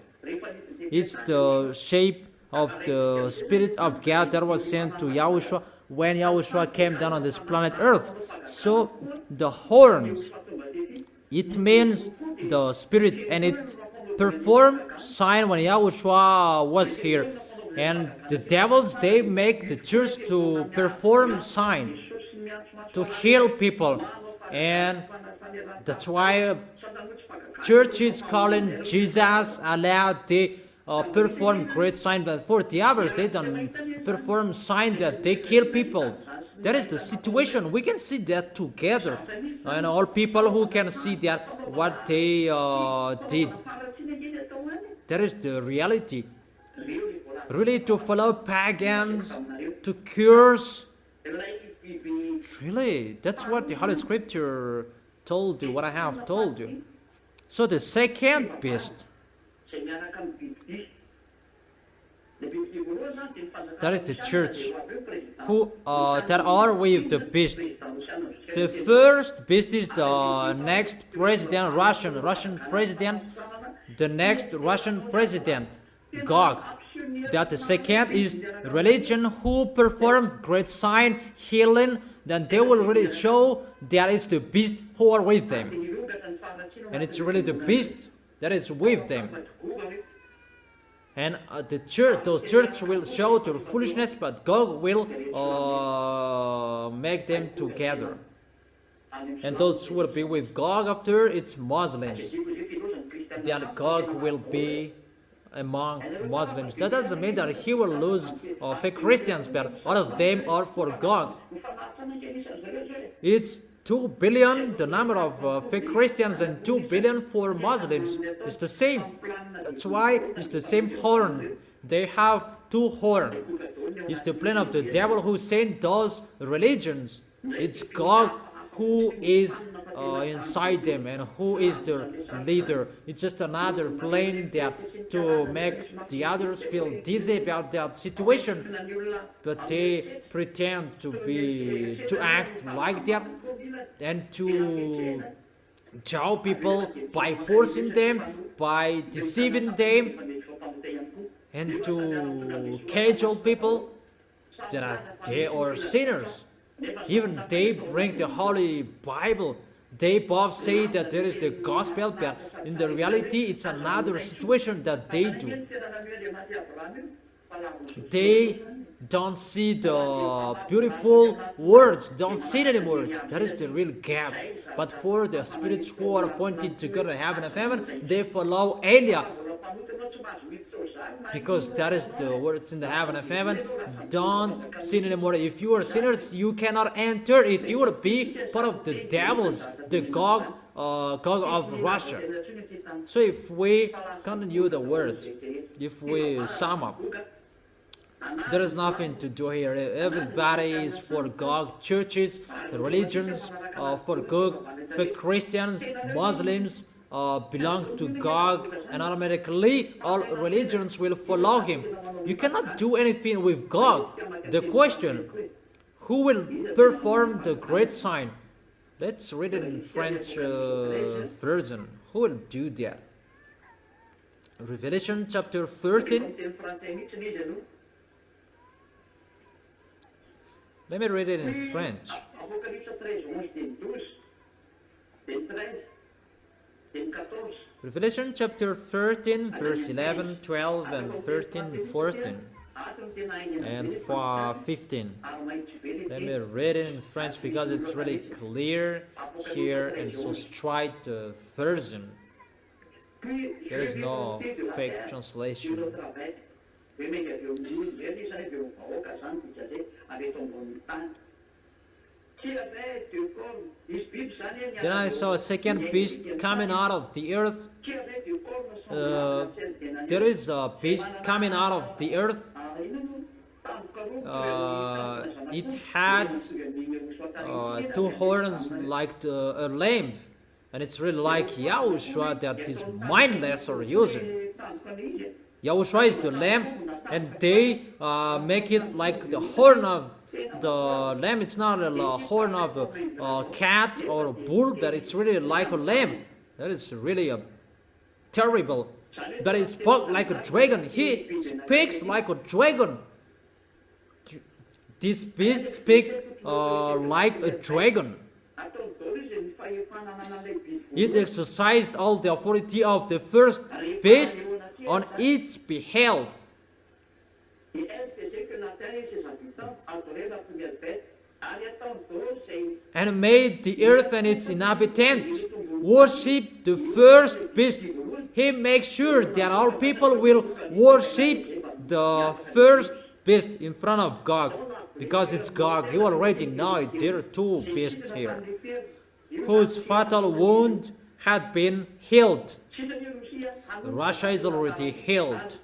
is the shape of the spirit of God that was sent to Yahushua when Yahushua came down on this planet Earth. So the horns, it means the spirit, and it performed sign when Yahushua was here. And the devils, they make the church to perform sign, to heal people. And that's why church is calling Jesus Allah. They perform great sign, but for the others, they don't perform sign that they kill people. That is the situation. We can see that together, and all people who can see that what they did. That is the reality. Really, to follow pagans, to curse. Really, that's what the Holy Scripture told you. What I have told you. So the second beast, that is the church, who that are with the beast. The first beast is the next president, Russian president, the next Russian president, Gog. But the second is religion, who perform great sign, healing. Then they will really show that it's the beast who are with them, and it's really the beast that is with them. And the church, those church will show their foolishness, but God will make them together. And those who will be with God after, it's Muslims. That God will be among Muslims. That doesn't mean that he will lose fake Christians, but all of them are for God. It's 2 billion, the number of fake Christians, and 2 billion for Muslims. It's the same. That's why it's the same horn. They have 2 horns. It's the plan of the devil who sent those religions. It's God who is inside them and who is the leader. It's just another plan that to make the others feel dizzy about that situation, but they pretend to act like that and to jaw people by forcing them, by deceiving them, and to cajole people that they are sinners. Even they bring the Holy Bible. They both say that there is the gospel, but in the reality, it's another situation that they do. They don't see the beautiful words, don't see it anymore. That is the real gap. But for the spirits who are appointed to go to heaven and heaven, they follow Elia, because that is the words in the heaven and heaven. Don't sin anymore. If you are sinners, you cannot enter it. You will be part of the devils, the Gog of Russia. So if we continue the words, if we sum up, there is nothing to do here. Everybody is for Gog. Churches, religions for Gog. For Christians, Muslims belong to Gog, and automatically all religions will follow him. You cannot do anything with Gog. The question, who will perform the great sign? Let's read it in French version. Who will do that? Revelation chapter 13. Let me read it in French. Revelation chapter 13, verse 11, 12, and 13, 14, and 15. Let me read it in French because it's really clear here and so straight version. There is no fake translation. Then I saw a second beast coming out of the earth. There is a beast coming out of the earth. It had two horns like a lamb. And it's really like YAHOSHUA that is mindless or using. YAHOSHUA is the lamb, and they make it like the horn of the lamb. It's not a horn of a cat or a bull, but it's really like a lamb. That is really terrible. But it spoke like a dragon. He speaks like a dragon. This beast speaks like a dragon. It exercised all the authority of the first beast on its behalf, and made the earth and its inhabitants worship the first beast. He makes sure that all people will worship the first beast in front of God, because it's God. You already know it. There are two beasts here, whose fatal wound had been healed. Russia is already healed.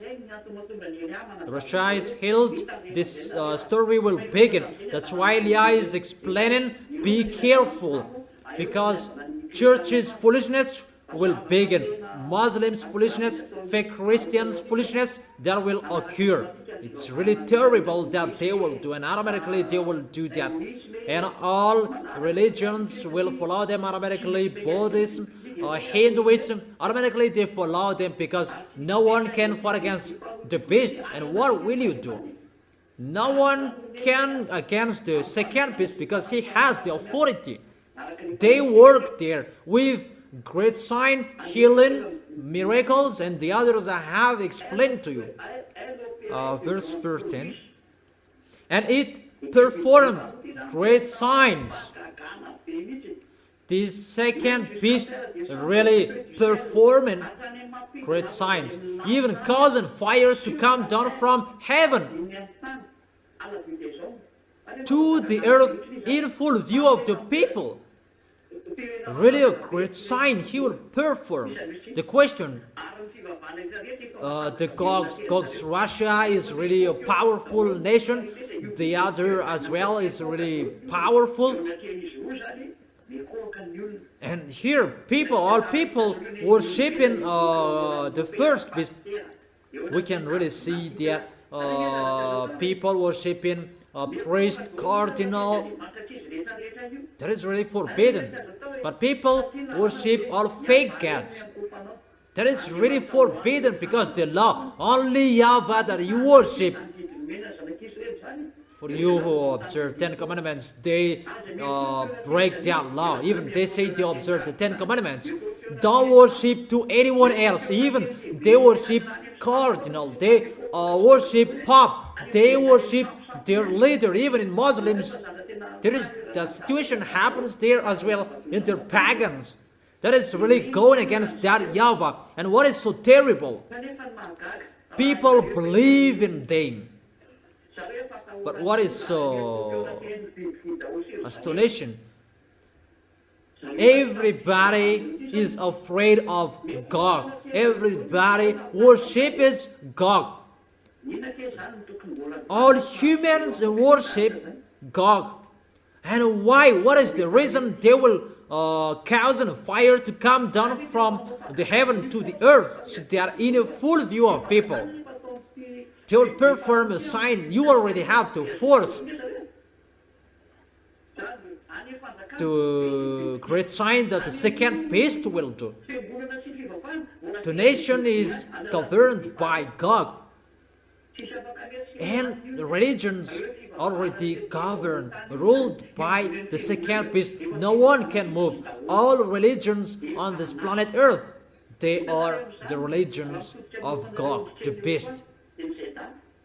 Russia is healed. This story will begin. That's why YAH is explaining, be careful, because churches' foolishness will begin. Muslims' foolishness, fake Christians' foolishness, that will occur. It's really terrible that they will do, and automatically they will do that. And all religions will follow them automatically. Buddhism, Hinduism, automatically they follow them, because no one can fight against the beast. And what will you do? No one can against the second beast, because he has the authority. They work there with great sign, healing, miracles, and the others I have explained to you. Verse 13. And it performed great signs. This second beast really performing great signs, even causing fire to come down from heaven to the earth in full view of the people. Really a great sign he will perform. The question, the Gog's Russia is really a powerful nation. The other as well is really powerful. And here, all people worshiping the first beast. We can really see that people worshiping a priest, cardinal. That is really forbidden. But people worship all fake gods. That is really forbidden, because the law, only YAHVAH that you worship. For you who observe 10 commandments, they break that law. Even they say they observe the 10 commandments. Don't worship to anyone else. Even they worship cardinal. They worship Pope. They worship their leader. Even in Muslims, there is that situation happens there as well in their pagans. That is really going against that YAHVAH. And what is so terrible? People believe in them. But what is so astonishing? Everybody is afraid of God. Everybody worships God. All humans worship God. And why? What is the reason? They will cause a fire to come down from the heaven to the earth, so they are in a full view of people. They will perform a sign. You already have to force to create sign that the second beast will do. The nation is governed by God, and the religions already governed, ruled by the second beast. No one can move. All religions on this planet Earth, they are the religions of God, the beast.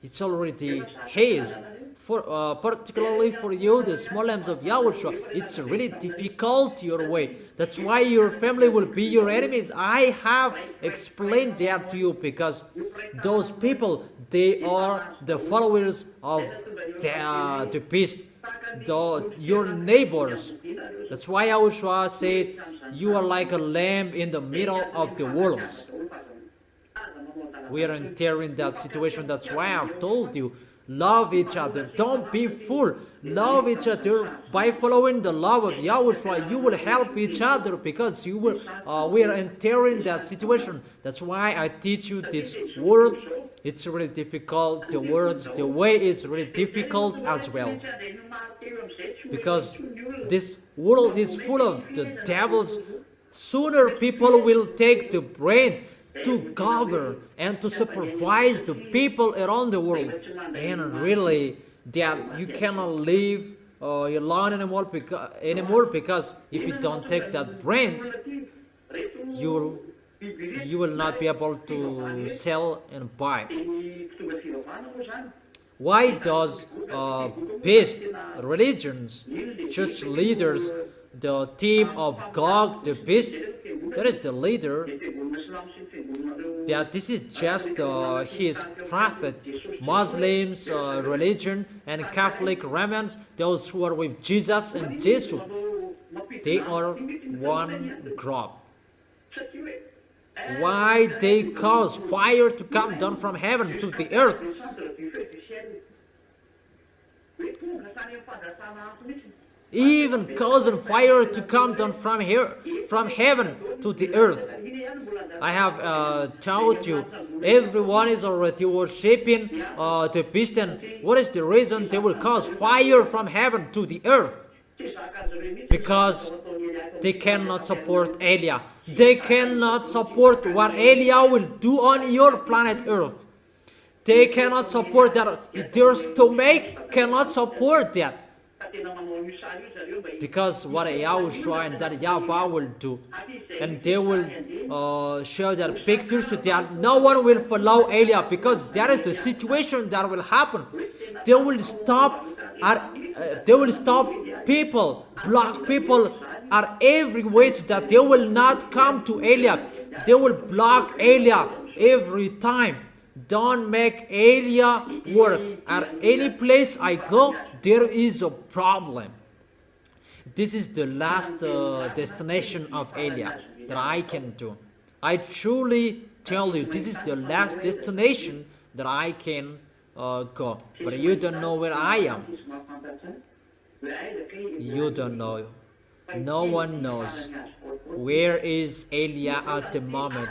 It's already his. Particularly for you, the small lambs of Yahushua, it's really difficult your way. That's why your family will be your enemies. I have explained that to you, because those people, they are the followers of the beast, your neighbors. That's why Yahushua said, you are like a lamb in the middle of the wolves. We are entering that situation. That's why I've told you, love each other. Don't be fool. Love each other. By following the love of Yahushua, you will help each other, because you will. We are entering that situation. That's why I teach you this word. It's really difficult. The words, the way is really difficult as well, because this world is full of the devils. Sooner people will take the brain to govern and to supervise the people around the world, and really that you cannot live alone anymore, because if you don't take that brand, you will not be able to sell and buy. Why does beast religions, church leaders, the team of God, the beast, that is the leader, yeah, this is just his prophet. Muslims, religion, and Catholic Romans, those who are with Jesus and Jesus, they are one group. Why they cause fire to come down from heaven to the earth? Even causing fire to come down from heaven to the earth. I have told you, everyone is already worshipping the beast, and what is the reason? They will cause fire from heaven to the earth, because they cannot support Elia. They cannot support what Elia will do on your planet Earth. They cannot support that. Their stomach cannot support that. Because what YAHOSHUA and that YAHVAH will do, and they will show their pictures to that. No one will follow Elia, because that is the situation that will happen. They will stop people, block people at every way, so that they will not come to Elia. They will block Elia every time. Don't make Elia work. At any place I go, there is a problem. This is the last destination of Elia that I can do. I truly tell you, this is the last destination that I can go. But you don't know where I am. You don't know. No one knows where is Elia at the moment.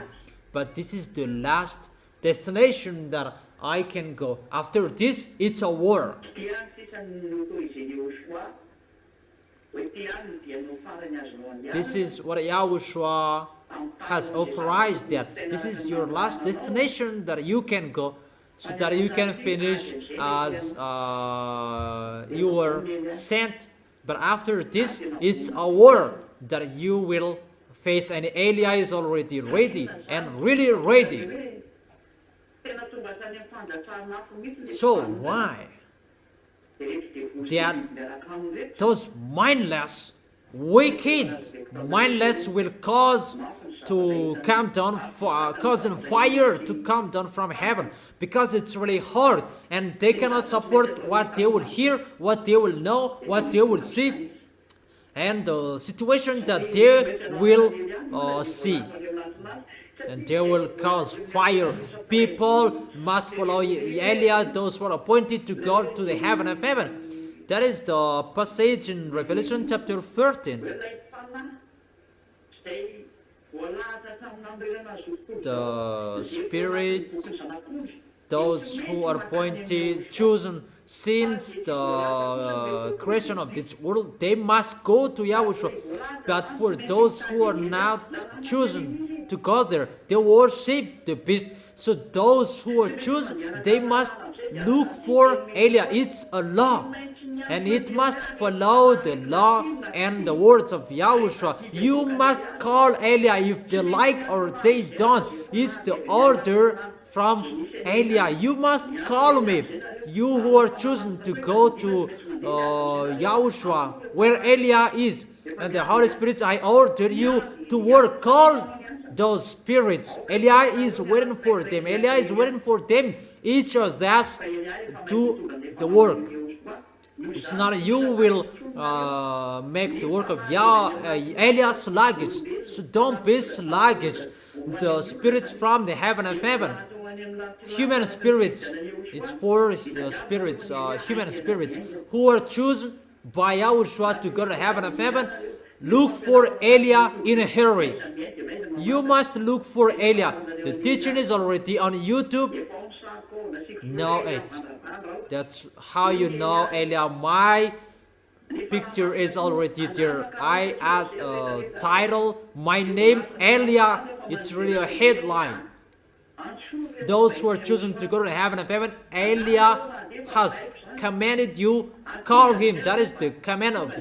But this is the last destination that I can go. After this, it's a war. This is what Yahushua has authorized, that this is your last destination that you can go, so that you can finish as you were sent. But after this, it's a war that you will face, and Elia is already ready, and really ready. So why that those mindless, wicked, mindless will cause to come down, causing fire to come down from heaven, because it's really hard and they cannot support what they will hear, what they will know, what they will see, and the situation that they will see. And they will cause fire. People must follow Eliah, those who are appointed to go to the heaven of heaven. That is the passage in Revelation chapter 13. The Spirit, those who are appointed, chosen since the creation of this world, they must go to Yahushua. But for those who are not chosen to go there, they worship the beast. So those who are chosen, they must look for Eliah. It's a law, and it must follow the law and the words of Yahushua. You must call Eliah if they like or they don't. It's the order from Eliah. You must call me, you who are chosen to go to Yahushua, where Eliah is. And the Holy Spirit, I order you to work. Call those spirits. Eliah is waiting for them. Eliah is waiting for them. Each of us do the work. It's not you will make the work of Eliah sluggish. So don't be sluggish. The spirits from the heaven of heaven, human spirits, it's for spirits, human spirits who are chosen by Yahushua to go to heaven of heaven. Look for Eliah in a hurry. You must look for Eliah. The teaching is already on YouTube. Know it. That's how you know Eliah. My picture is already there. I add a title, my name Eliah. It's really a headline. Those who are chosen to go to heaven of heaven, Eliah has commanded you, call him. That is the command of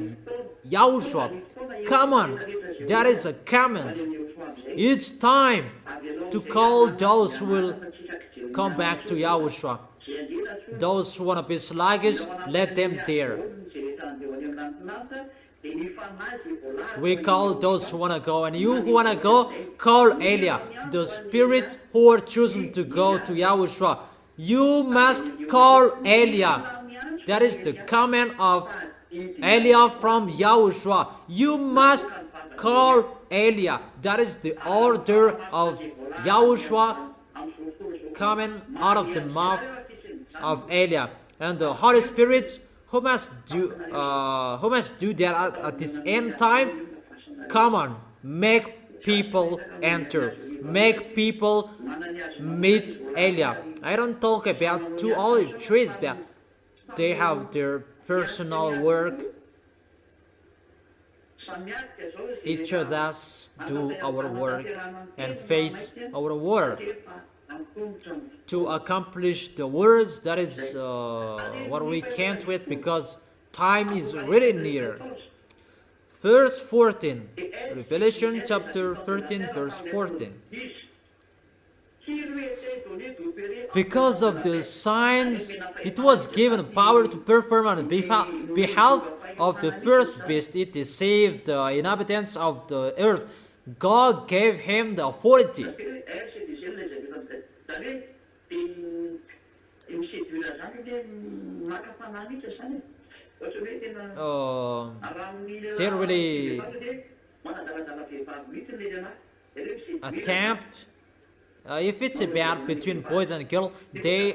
Yahushua. Come on, that is a command. It's time to call those who will come back to Yahushua. Those who want to be sluggish, let them there. We call those who want to go, and you who want to go, call Eliah. The spirits who are chosen to go to Yahushua, you must call Eliah. That is the command of Eliah from Yahushua. You must call Eliah. That is the order of Yahushua coming out of the mouth of Eliah. And the Holy Spirit who must do that at this end time. Come on, make people enter, make people meet Eliah. I don't talk about two olive trees, but they have their personal work. Each of us do our work and face our work to accomplish the words. That is what we can't wait, because time is really near. Verse 14, Revelation chapter 13, verse 14. Because of the signs, it was given power to perform on behalf of the first beast. It deceived the inhabitants of the earth. God gave him the authority. They really attempt, if it's about between boys and girls, they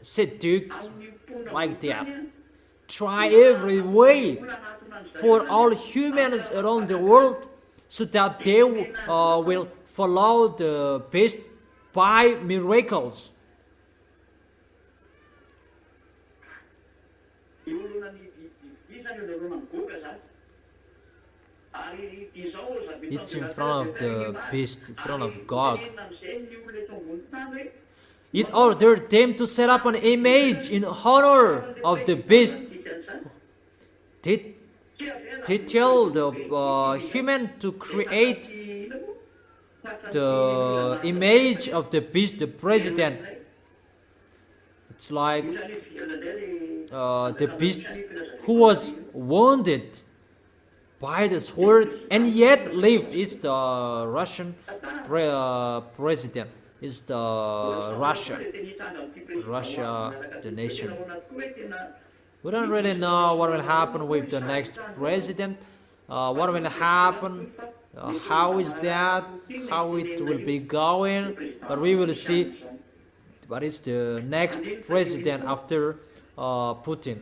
seduced like that. Try every way for all humans around the world so that they will follow the beast by miracles. It's in front of the beast, in front of God. It ordered them to set up an image in honor of the beast. They tell the human to create the image of the beast, the president. It's like the beast who was wounded by the sword and yet lived. It's the Russian president. It's the Russia, the nation. We don't really know what will happen with the next president. What will happen? How is that? How it will be going? But we will see. But it's the next president after Putin.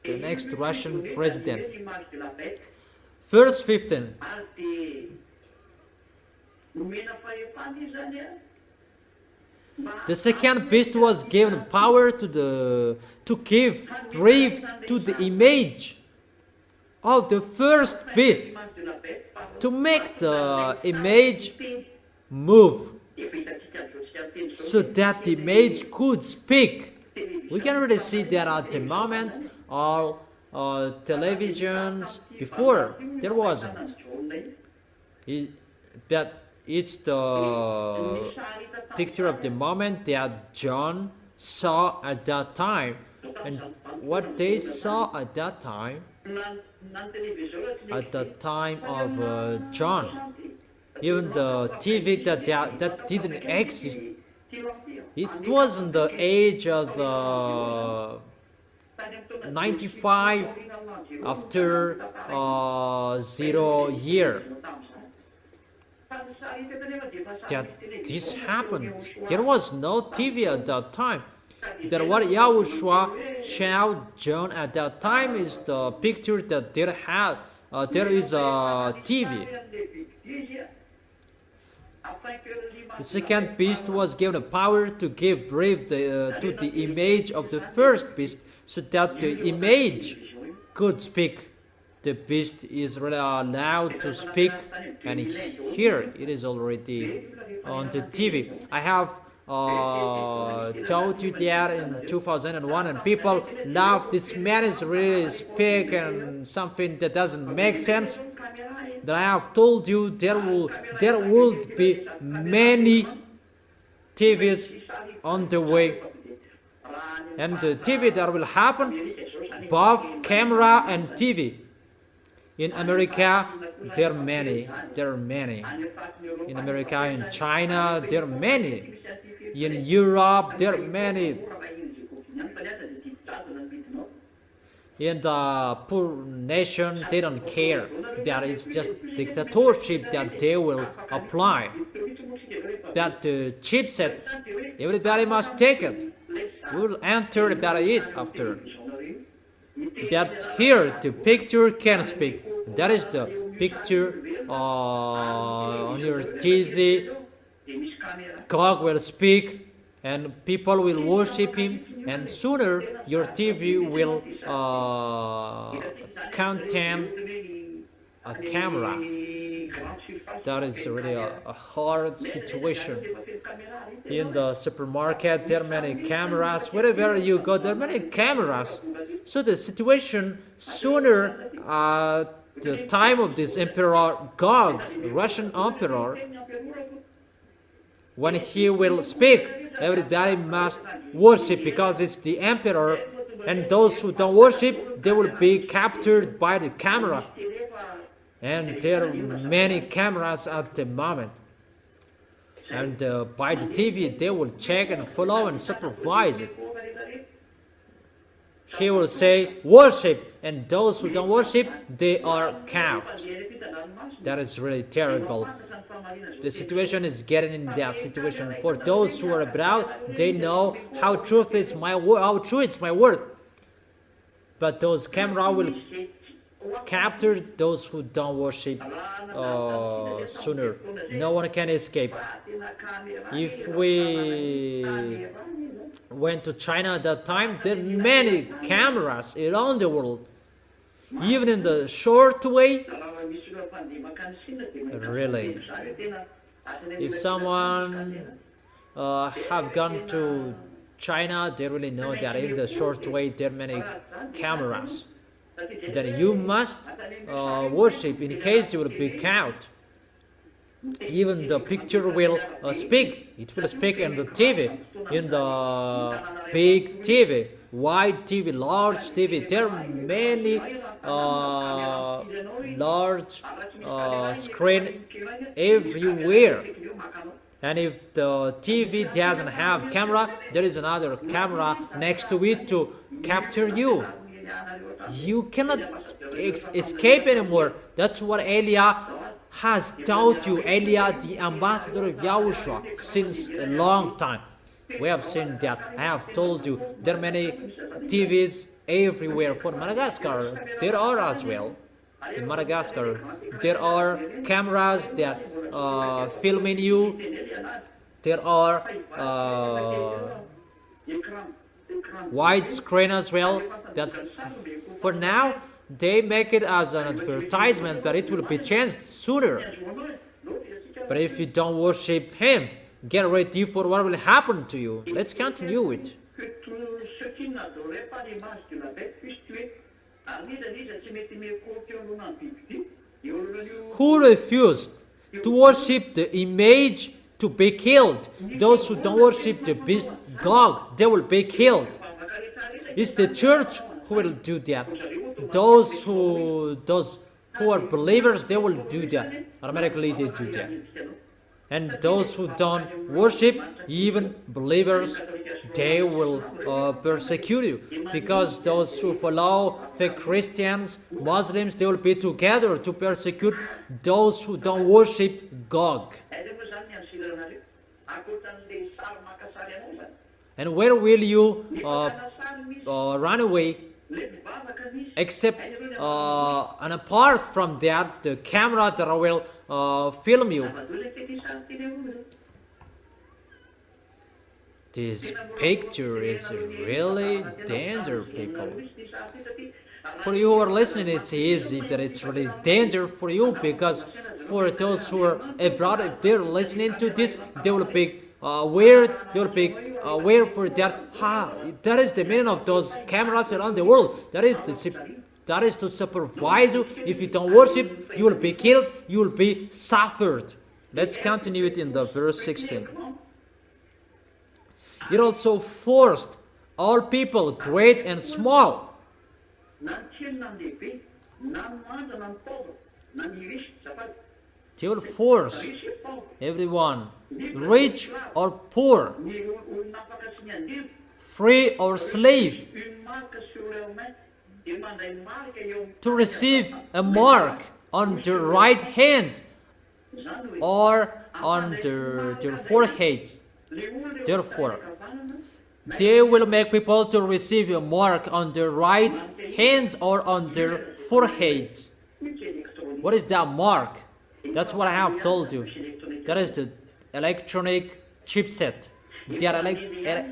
The next Russian president. Verse 15. The second beast was given power to give breath to the image of the first beast, to make the image move, so that the image could speak. We can really see that at the moment, all televisions before there wasn't. But it's the picture of the moment that John saw at that time, and what they saw at that time of John. Even the TV that didn't exist. It wasn't the age of the 95 after 0 year that this happened. There was no TV at that time. That what YAHOSHUA showed John at that time is the picture that there is a TV. The second beast was given the power to give breath to the image of the first beast, so that the image could speak. The beast is really allowed to speak, and here it is already on the TV. I have told you that in 2001, and people laugh. This man is really speak and something that doesn't make sense. That I have told you there will be many TVs on the way, and the TV that will happen, both camera and TV. In America, there are many. In America, in China, there are many. In Europe, there are many. In the poor nation, they don't care. That it's just dictatorship that they will apply. That the chipset, everybody must take it. We will enter about it after. That here the picture can speak. That is the picture on your TV. God will speak, and people will worship Him, and sooner your TV will contain a camera. That is really a hard situation. In the supermarket, there are many cameras. Wherever you go, there are many cameras. So the situation sooner, the time of this Emperor Gog, Russian Emperor, when he will speak, everybody must worship because it's the Emperor, and those who don't worship, they will be captured by the camera. And there are many cameras at the moment. And by the TV, they will check and follow and supervise it. He will say, worship, and those who don't worship, they are caught. That is really terrible. The situation is getting in that situation. For those who are abroad, they know how true is my word. But those camera will capture those who don't worship sooner. No one can escape. If we went to China at that time, there are many cameras around the world. Even in the short way, really. If someone have gone to China, they really know that in the short way there are many cameras that you must worship in case you will be caught. Even the picture will speak. It will speak in the TV, in the big TV, wide TV, large TV. There are many large screen everywhere. And if the TV doesn't have camera, there is another camera next to it to capture you. You cannot escape anymore. That's what Elia has taught you. Elia, the ambassador of Yahushua, since a long time. We have seen that. I have told you there are many TVs everywhere. For Madagascar, there are as well. In Madagascar, there are cameras that filming you. There are wide screen as well. That for now they make it as an advertisement, but it will be changed sooner. But if you don't worship Him, get ready for what will happen to you. Let's continue it. Who refused to worship the image to be killed? Those who don't worship the beast God, they will be killed. It's the church who will do that. Those who are believers, they will do that. Automatically they do that. And those who don't worship, even believers, they will persecute you. Because those who follow fake Christians, Muslims, they will be together to persecute those who don't worship God. And where will you run away? Except and apart from that, the camera that will film you. This picture is really dangerous, people. For you who are listening, it's easy that it's really dangerous for you, because for those who are abroad, if they're listening to this, they will be weird. They will be weird for that. That is the meaning of those cameras around the world. That is to supervise you. If you don't worship, you will be killed. You will be suffered. Let's continue it in the verse 16. It also forced all people, great and small. They will force everyone, rich or poor, free or slave, to receive a mark on their right hand or on their forehead. Therefore, they will make people to receive a mark on their right hands or on their foreheads. What is that mark? That's what I have told you. That is the electronic chipset. That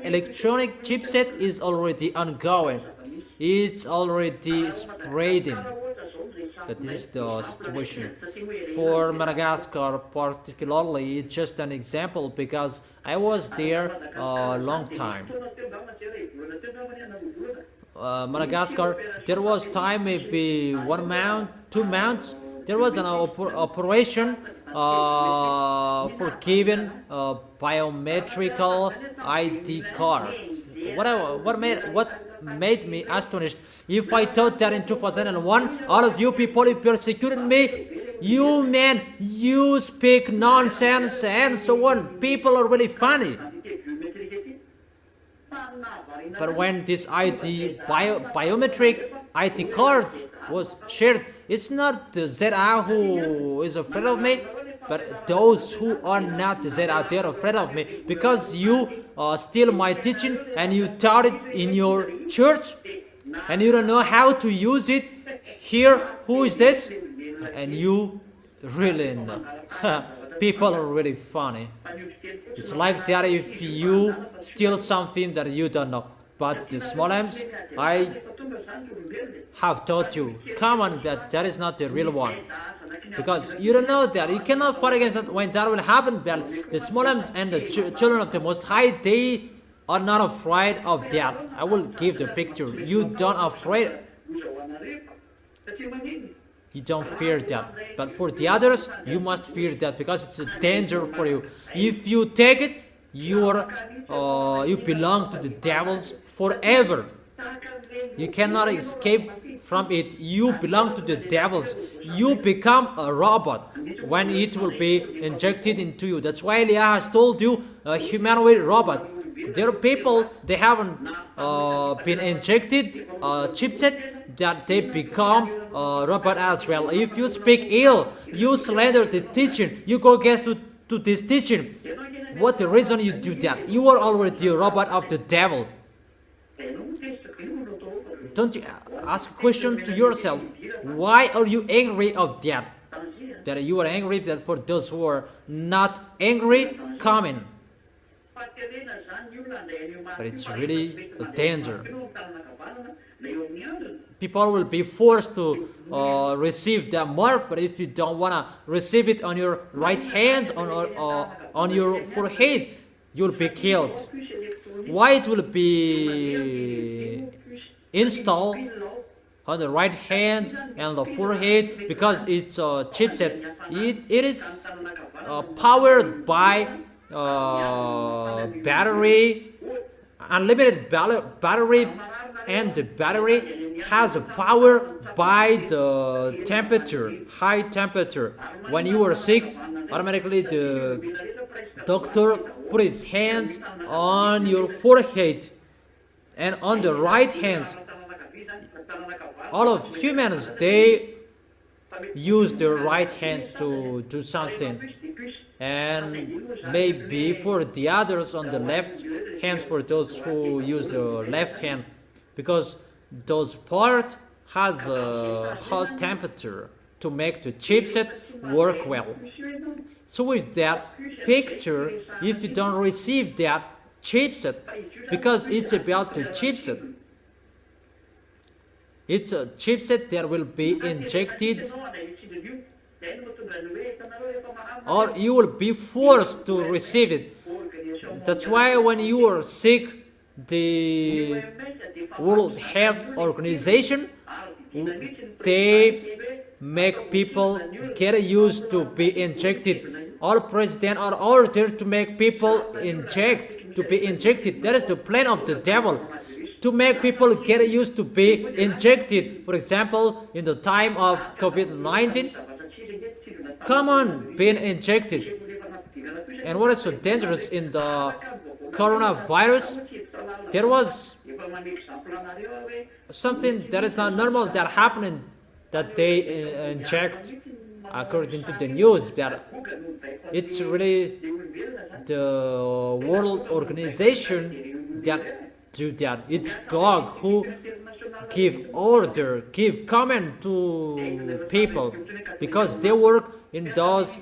electronic chipset is already ongoing. It's already spreading. That is the situation. For Madagascar particularly, it's just an example because I was there a long time. Madagascar, there was time maybe 1 month, 2 months. There was an operation for giving biometrical ID card. What made me astonished? If I thought that in 2001, all of you people persecuted me, you men, you speak nonsense and so on. People are really funny. But when this biometric ID card was shared, it's not the ZA who is afraid of me, but those who are not the ZA, they are afraid of me, because you steal my teaching and you taught it in your church and you don't know how to use it. Here, who is this? And you really know. People are really funny. It's like that if you steal something that you don't know. But the small M's, I have taught you, come on, that is not the real one. Because you don't know that. You cannot fight against that when that will happen. But the small M's and the children of the Most High, they are not afraid of that. I will give the picture. You don't afraid. you don't fear that. But for the others, you must fear that because it's a danger for you. If you take it, you belong to the devils forever. You cannot escape from it. You belong to the devils. You become a robot when it will be injected into you. That's why Yah has told you a humanoid robot. There are people, they haven't been injected chipset, that they become a robot as well. If you speak ill, you slander this teaching, you go against to this teaching. What the reason you do that? You are already a robot of the devil. Don't you ask a question to yourself? Why are you angry of that? That you are angry that for those who are not angry, comment. But it's really a danger. People will be forced to receive that mark, but if you don't want to receive it on your right hand, on your forehead, you'll be killed. Why it will be installed on the right hand and the forehead? Because it's a chipset. It is powered by battery, unlimited battery, and the battery has a power by the temperature, high temperature. When you are sick, automatically the doctor put his hand on your forehead and on the right hand. All of humans, they use their right hand to do something, and maybe for the others on the left hands, for those who use the left hand, because those part has a hot temperature to make the chipset work well. So with that picture, if you don't receive that chipset, because it's about the chipset, it's a chipset that will be injected, or you will be forced to receive it. That's why when you are sick, the World Health Organization, they make people get used to be injected. All presidents are ordered to make people to be injected. That is the plan of the devil, to make people get used to be injected. For example, in the time of COVID-19, come on, being injected. And what is so dangerous in the coronavirus? There was something that is not normal that happened, that they inject, according to the news, that it's really the World Organization that do that. It's God who give order, give command to people, because they work in those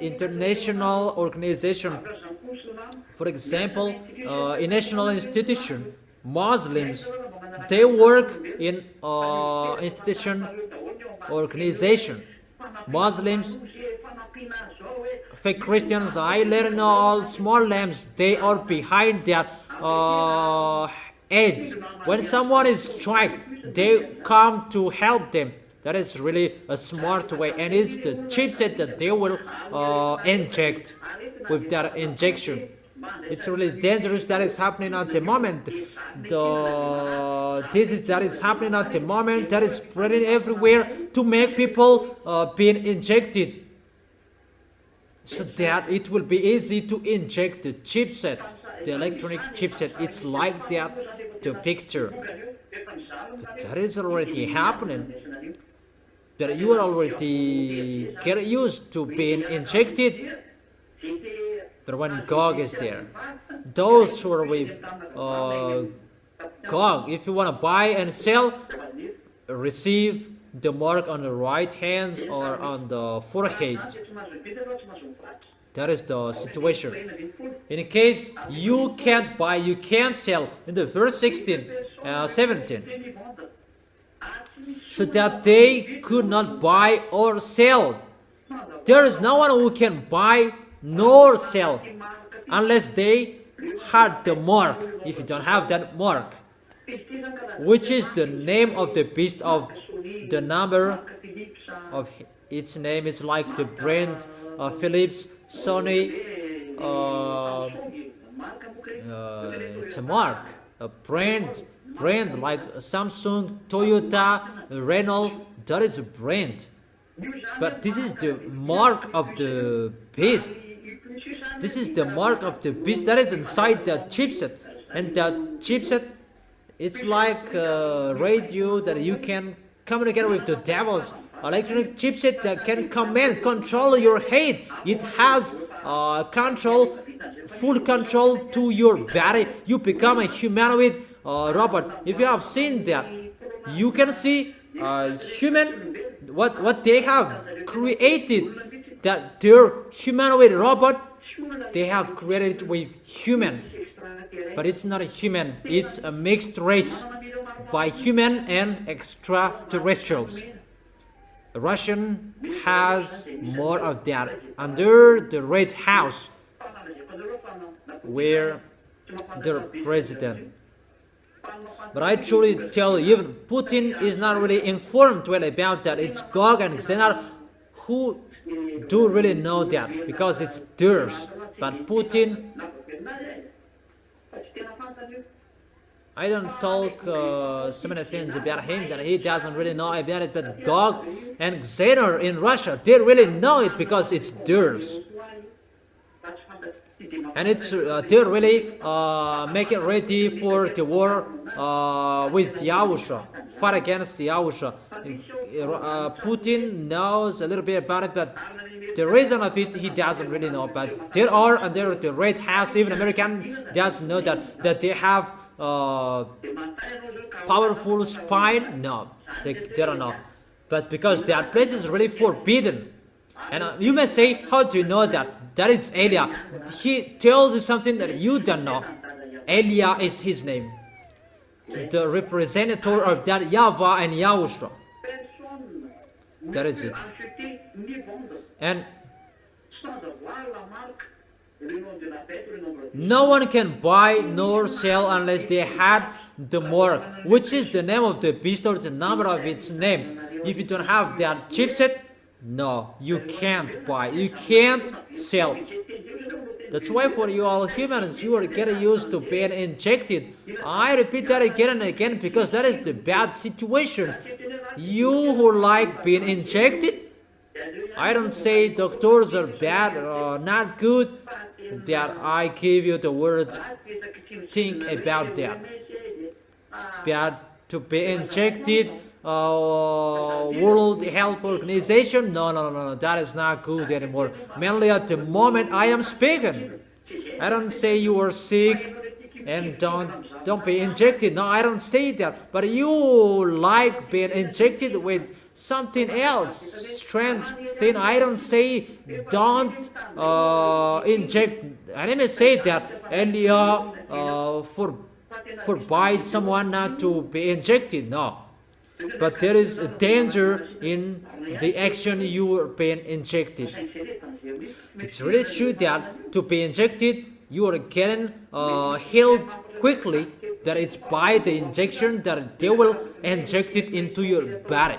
international organization. For example, in national institution, Muslims, they work in institution organization. Muslims, fake Christians, Island, all small lambs, they are behind that edge. When someone is struck, they come to help them. That is really a smart way, and it's the chipset that they will inject with that injection. It's really dangerous. That is happening at the moment. That is happening at the moment. That is spreading everywhere to make people being injected, so that it will be easy to inject the chipset, the electronic chipset. It's like that, the picture. But that is already happening. That you are already get used to being injected. But when Gog is there, those who are with Gog, if you want to buy and sell, receive the mark on the right hand or on the forehead. That is the situation. In case you can't buy, you can't sell, in the verse 17, so that they could not buy or sell. There is no one who can buy nor sell unless they had the mark. If you don't have that mark, which is the name of the beast, of the number of its name is like the brand Philips, Sony. It's a mark, a brand like Samsung, Toyota, Renault. That is a brand. But this is the mark of the beast. This is the mark of the beast that is inside the chipset. And that chipset, it's like a radio that you can communicate with the devil's electronic chipset that can control your head. It has full control to your body. You become a humanoid robot. If you have seen that, you can see human, what they have created, that their humanoid robot, they have created with human, but it's not a human, it's a mixed race by human and extraterrestrials. Russian has more of that under the Red House, where their president. But I truly tell you, even Putin is not really informed well about that. It's Gog and Xenar who do really know that, because it's theirs. But Putin, I don't talk so many things about him that he doesn't really know about it. But Gog and Xenar in Russia, they really know it because it's theirs. And it's they're really making ready for the war with YAHOSHUA, fight against YAHOSHUA. Putin knows a little bit about it, but the reason of it he doesn't really know. But there are under the Red House, even American doesn't know that they have powerful spy. No, they don't know. But because that place is really forbidden. And you may say, how do you know that? That is Elia. He tells you something that you don't know. Elia is his name. The representative of that YAHVAH and YAHOSHUA. That is it. And no one can buy nor sell unless they had the mark, which is the name of the beast or the number of its name. If you don't have that chipset, no, you can't buy, you can't sell. That's why for you all humans, you are getting used to being injected. I repeat that again and again because that is the bad situation. You who like being injected, I don't say doctors are bad or not good, that I give you the words, think about that. Bad to be injected, World Health Organization, no, that is not good anymore. Mainly at the moment I am speaking, I don't say you are sick and don't be injected. No, I don't say that. But you like being injected with something else, strange thing. I don't say don't inject. I didn't say that Elia forbid someone not to be injected. No. But there is a danger in the action you are being injected. It's really true that to be injected, you are getting healed quickly. That it's by the injection that they will inject it into your body.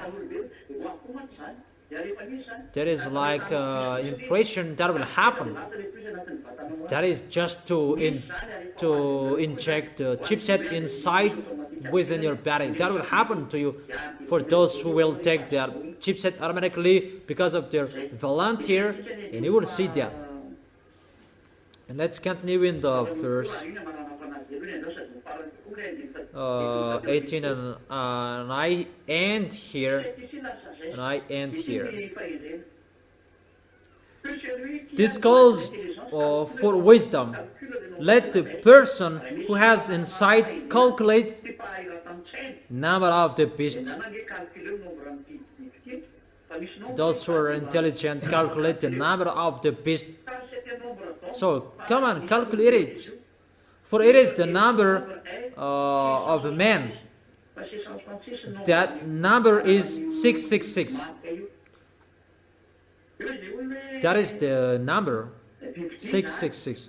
That is like impression that will happen. That is just to inject the chipset inside within your body. That will happen to you for those who will take their chipset automatically because of their volunteer, and you will see that. And let's continue in the verse 18, and I end here. This calls for wisdom. Let the person who has insight calculate number of the beast. Those who are intelligent calculate the number of the beast. So come on, calculate it. For it is the number of a man. That number is 666. That is the number 666.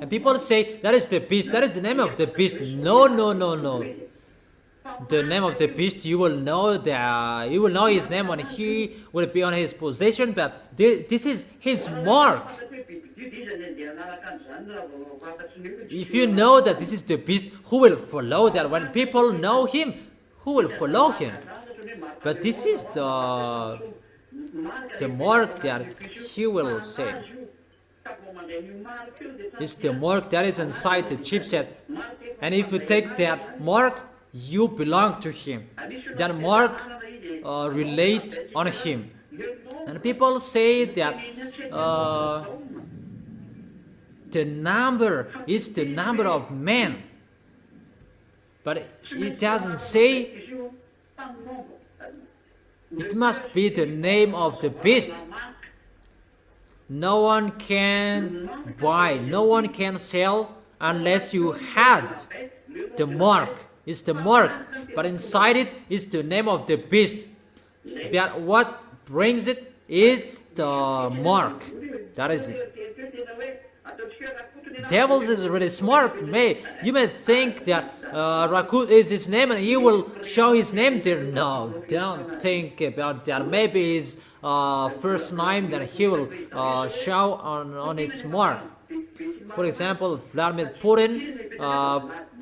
And people say that is the beast, that is the name of the beast. No. the name of the beast, you will know that you will know his name when he will be on his possession. But this is his mark. If you know that this is the beast, who will follow that? When people know him, who will follow him? But this is the mark that he will say. It's the mark that is inside the chipset. And if you take that mark, you belong to him. That mark relate on him. And people say that the number is the number of men. But it doesn't say it must be the name of the beast. No one can buy, no one can sell unless you had the mark. It's the mark, but inside it is the name of the beast. But what brings it is the mark. That is it. Devils is really smart. You may think that Rakut is his name and he will show his name there. No, don't think about that. Maybe his first name that he will show on its mark. For example, Vladimir Putin,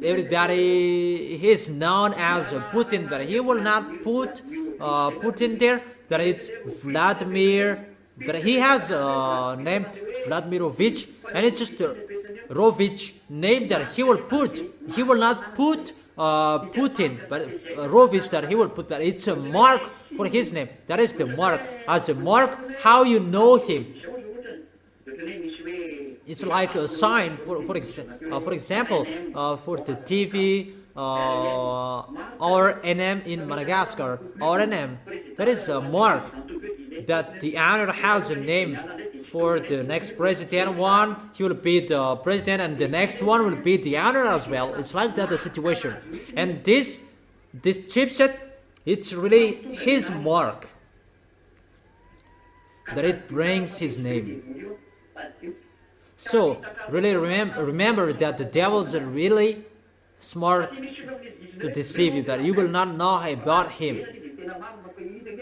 everybody is known as Putin, but he will not put Putin there, but it's Vladimir, but he has a name Vladimirovich, and it's just a Rovich name that he will put. He will not put Putin, but Rovich that he will put, but it's a mark for his name. That is the mark. As a mark, how you know him. It's like a sign, for example, for the TV, RNM in Madagascar, RNM, that is a mark that the owner has a name. For the next president one, he will be the president, and the next one will be the owner as well. It's like that the situation. And this chipset, it's really his mark, that it brings his name. So really remember that the devils are really smart to deceive you, that you will not know about him.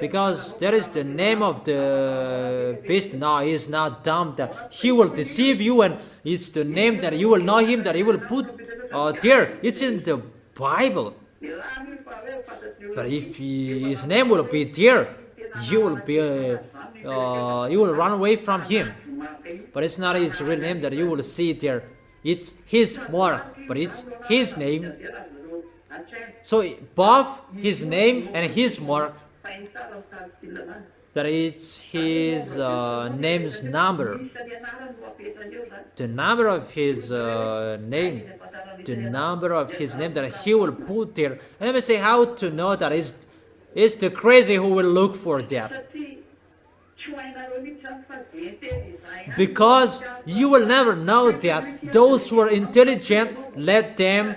Because that is the name of the beast. No, he is not dumb. That he will deceive you, and it's the name that you will know him, that he will put there. It's in the Bible. But if his name will be there, you will run away from him. But it's not his real name that you will see there. It's his mark, but it's his name. So both his name and his mark, that is his name's number. The number of his name. The number of his name that he will put there. And let me say how to know that it's the crazy who will look for that. Because you will never know that. Those who are intelligent, let them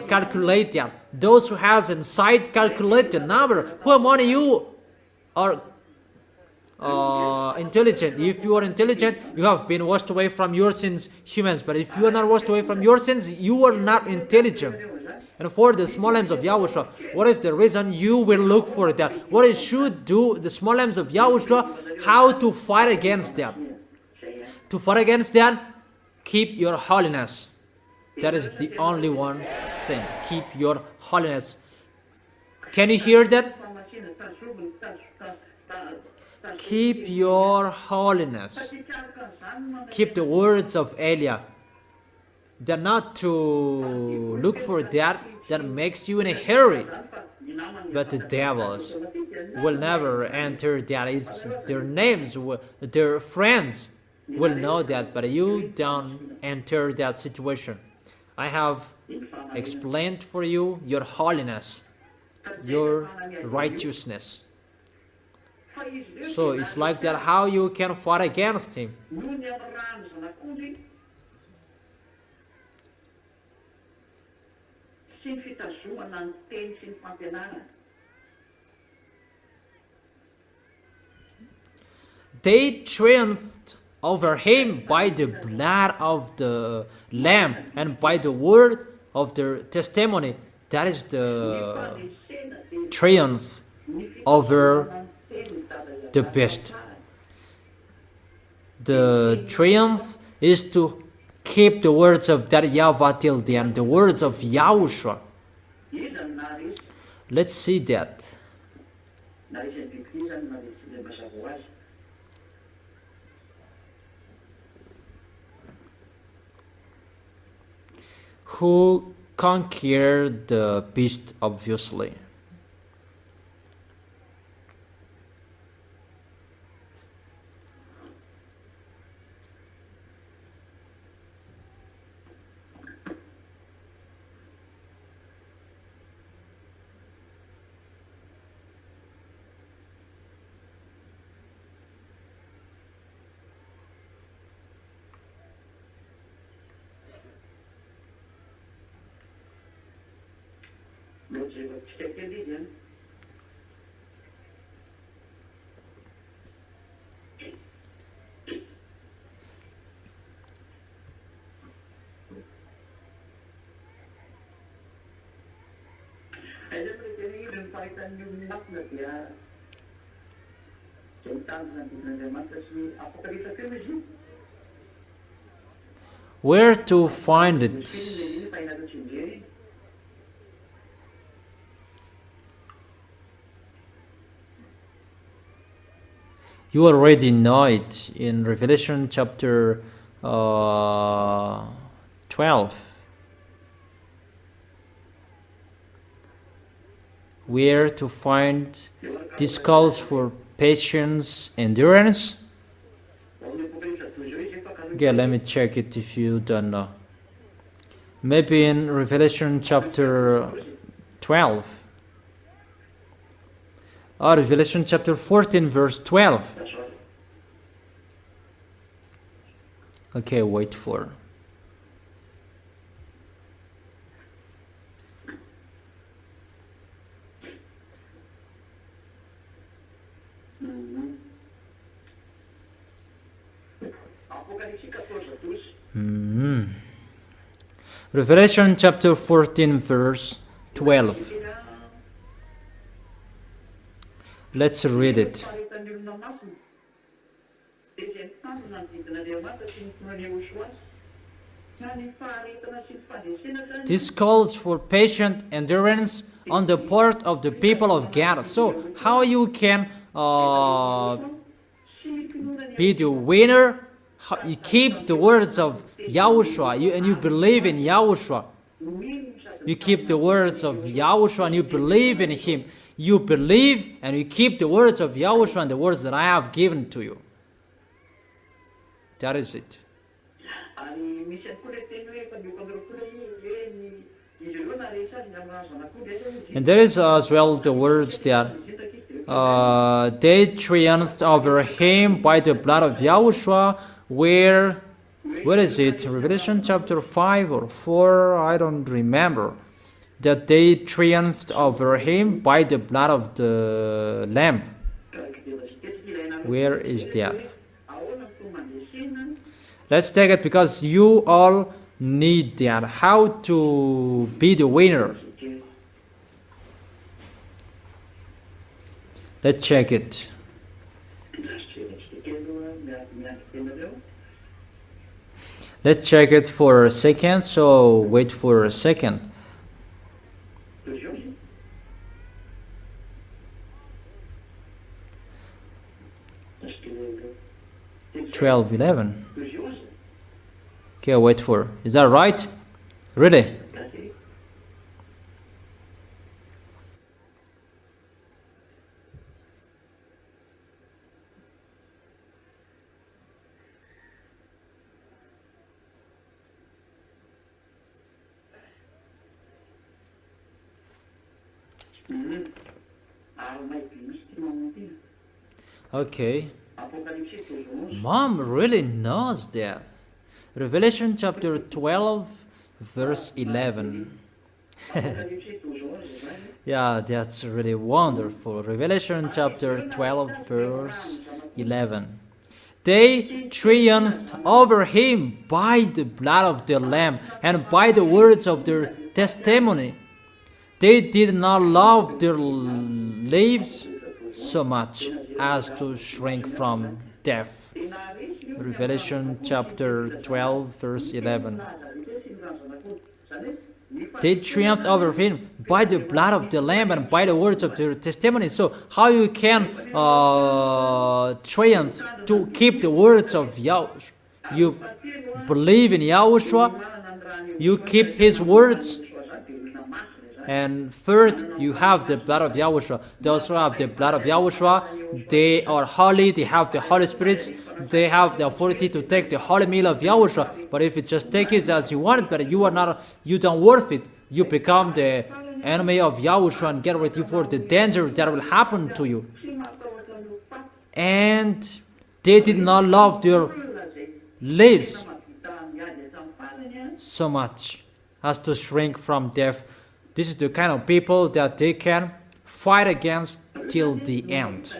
calculate that. Those who has insight, calculate the number. Who among you are intelligent? If you are intelligent, you have been washed away from your sins, humans. But if you are not washed away from your sins, you are not intelligent. And for the small lambs of YAHOSHUA, what is the reason you will look for that? What it should do, the small lambs of YAHOSHUA, how to fight against that? To fight against that, keep your holiness. That is the only one thing. Keep your holiness. Can you hear that? Keep your holiness. Keep the words of Elia. They're not to look for that makes you in a hurry. But the devils will never enter that. It's their names, their friends will know that, but you don't enter that situation. I have explained for you your holiness, your righteousness. So it's like that how you can fight against him. They triumphed over him by the blood of the Lamb and by the word of their testimony. That is the triumph over the beast. The triumph is to keep the words of that YAHVAH till the end, the words of YAHOSHUA. Let's see that. Who conquered the beast, obviously. Where to find it? You already know it in Revelation chapter 12. Where to find this calls for patience, endurance. Okay, let me check it if you don't know. Maybe in Revelation chapter 12. Or Revelation chapter 14 verse 12. Okay, wait for. Revelation chapter 14 verse 12. Let's read it. This calls for patient endurance on the part of the people of God. So how you can be the winner? You keep the words of YAHOSHUA and you believe in YAHOSHUA. You keep the words of YAHOSHUA and you believe in Him. You believe and you keep the words of YAHOSHUA and the words that I have given to you. That is it. And there is as well the words that they triumphed over him by the blood of YAHOSHUA. Where is it? Revelation chapter 5 or 4? I don't remember. That they triumphed over him by the blood of the Lamb. Where is that? Let's take it because you all need that. How to be the winner? Let's check it. Let's check it for a second, so wait for a second. 12:11. Okay, wait for. Is that right? Really? Okay. Mom really knows that. Revelation chapter 12, verse 11. Yeah, that's really wonderful. Revelation chapter 12, verse 11. They triumphed over him by the blood of the Lamb and by the words of their testimony. they did not love their lives so much as to shrink from death. Revelation chapter 12, verse 11. They triumphed over him by the blood of the Lamb and by the words of their testimony. So how you can triumph to keep the words of Yahushua? You believe in Yahushua, you keep his words, and third, you have the blood of Yahushua. Those who have the blood of Yahushua, they are holy, they have the Holy Spirit, they have the authority to take the holy meal of Yahushua. But if you just take it as you want it, but you don't worth it, you become the enemy of Yahushua and get ready for the danger that will happen to you. And they did not love their lives so much as to shrink from death. This is the kind of people that they can fight against till the end.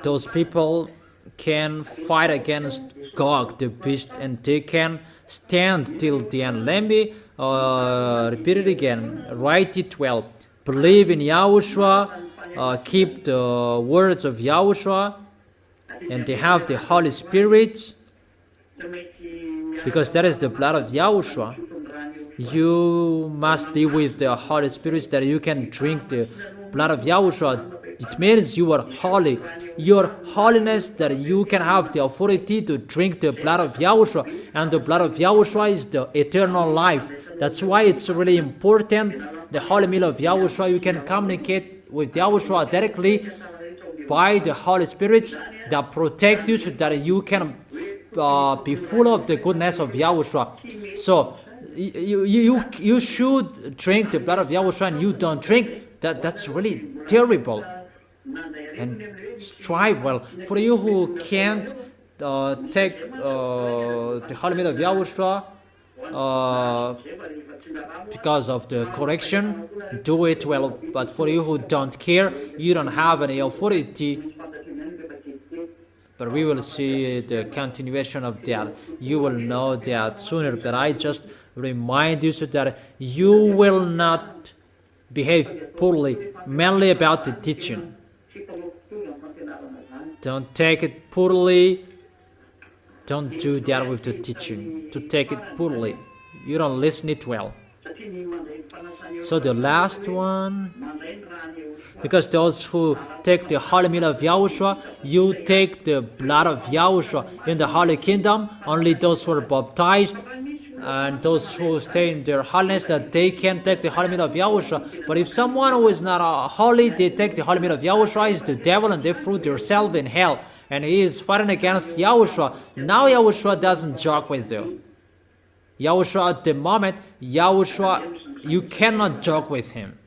Those people can fight against Gog, the beast, and they can stand till the end. Let me repeat it again. Write it well. Believe in Yahushua, keep the words of Yahushua, and they have the Holy Spirit, because that is the blood of Yahushua. You must be with the Holy Spirit that you can drink the blood of Yahushua. It means you are holy. Your holiness that you can have the authority to drink the blood of Yahushua. And the blood of Yahushua is the eternal life. That's why it's really important. The holy meal of Yahushua, you can communicate with Yahushua directly by the Holy Spirit that protect you so that you can be full of the goodness of Yahushua. So you should drink the blood of Yahushua and you don't drink. That's really terrible. And strive well. For you who can't take the holy meal of Yahushua because of the correction, do it well. But for you who don't care, you don't have any authority. But we will see the continuation of that. You will know that sooner. But I just remind you so that you will not behave poorly, mainly about the teaching. Don't take it poorly. Don't do that with the teaching. To take it poorly, you don't listen it well. So the last one, because those who take the holy meal of Yahushua, you take the blood of Yahushua. In the holy kingdom, only those who are baptized and those who stay in their holiness, that they can take the holy meal of Yahushua. But if someone who is not holy, they take the holy meal of Yahushua, is the devil, and they throw themselves in hell. And he is fighting against Yahushua. Now Yahushua doesn't joke with you. Yahushua, at the moment, Yahushua, you cannot joke with him.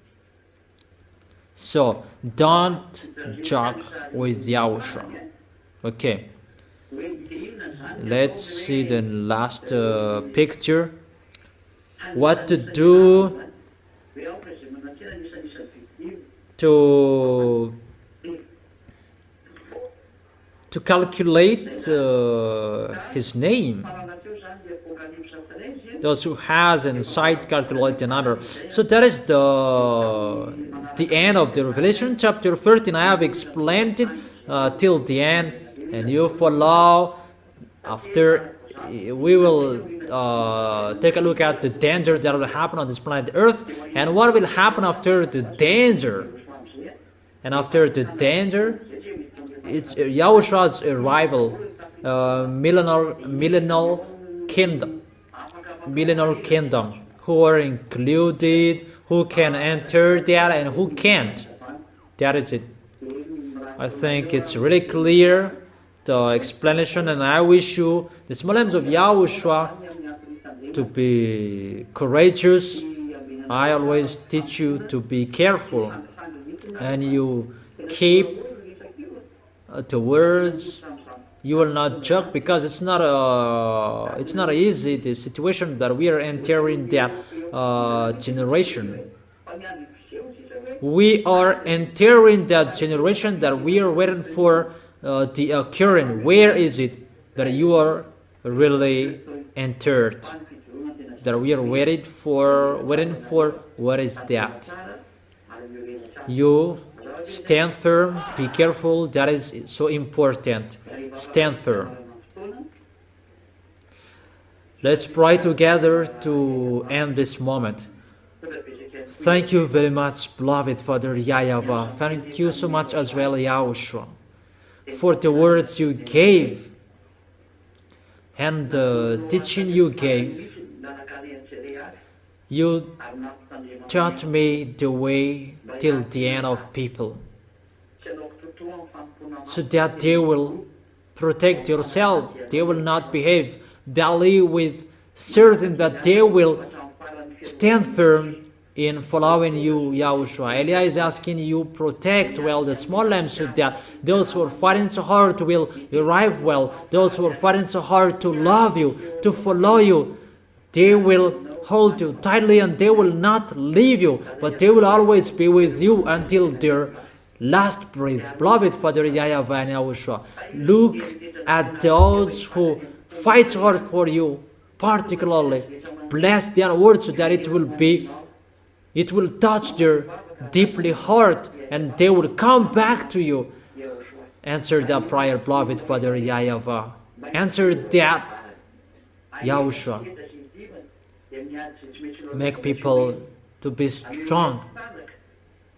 So don't joke with Yahushua. Okay. Let's see the last picture. What to do to calculate his name. Those who has insight calculate the number. So that is the end of the Revelation chapter 13. I have explained it till the end, and you follow. After we will take a look at the danger that will happen on this planet Earth, and what will happen after the danger. And after the danger, it's Yahushua's arrival, millennial kingdom, who are included, who can enter that and who can't. That is it. I think it's really clear, the explanation, and I wish you, the small names of Yahushua, to be courageous. I always teach you to be careful, and you keep the words. You will not joke, because it's not easy, the situation that we are entering, that generation. We are entering that generation that we are waiting for the occurring. Where is it that you are really entered? that we are waiting for. What is that? You stand firm, be careful, that is so important. Stand firm. Let's pray together to end this moment. Thank you very much, beloved Father YAHVAH. Thank you so much as well, YAHOSHUA, for the words you gave and the teaching you gave. You taught me the way till the end of people, so that they will protect yourself, they will not behave badly, with certain that they will stand firm in following you, YAHOSHUA. Elia is asking you protect well the small lambs, so that those who are fighting so hard will arrive well. Those who are fighting so hard to love you, to follow you, they will hold you tightly and they will not leave you, but they will always be with you until their last breath. Beloved Father YAHVAH and YAHOSHUA, look at those who fight hard for you, particularly. Bless their words so that it will touch their deeply heart and they will come back to you. Answer that prayer, beloved Father YAHVAH. Answer that, YAHOSHUA. Make people to be strong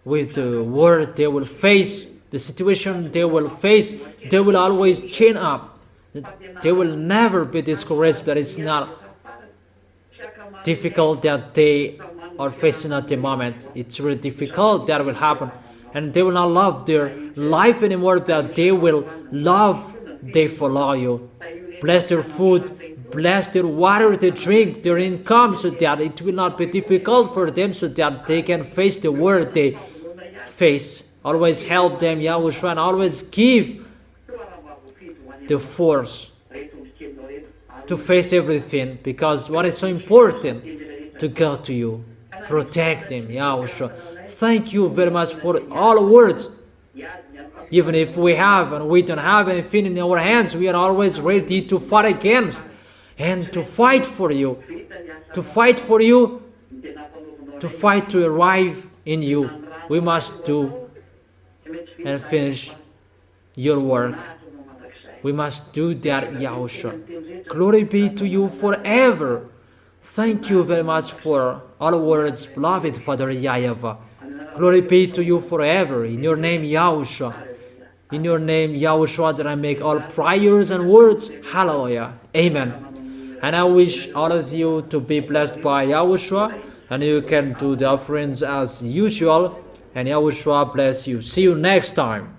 with the word they will face, the situation they will face. They will always chin up. They will never be discouraged, but it's not difficult that they are facing at the moment. It's really difficult that will happen. And they will not love their life anymore, but they will love, they follow you. Bless their food, bless their water they drink, their income, so that it will not be difficult for them, so that they can face the world they face. Always help them, YAHOSHUA, and always give the force to face everything, because what is so important to go to you. Protect them, YAHOSHUA. Thank you very much for all words. Even if we have and we don't have anything in our hands, we are always ready to fight against and to fight for you. To fight for you, to fight to arrive in you. We must do and finish your work. We must do that, YAHOSHUA. Glory be to you forever. Thank you very much for all words, beloved Father YAHVAH. Glory be to you forever. In your name, YAHOSHUA. In your name, YAHOSHUA, that I make all prayers and words. Hallelujah. Amen. And I wish all of you to be blessed by YAHOSHUA. And you can do the offerings as usual. And YAHOSHUA bless you. See you next time.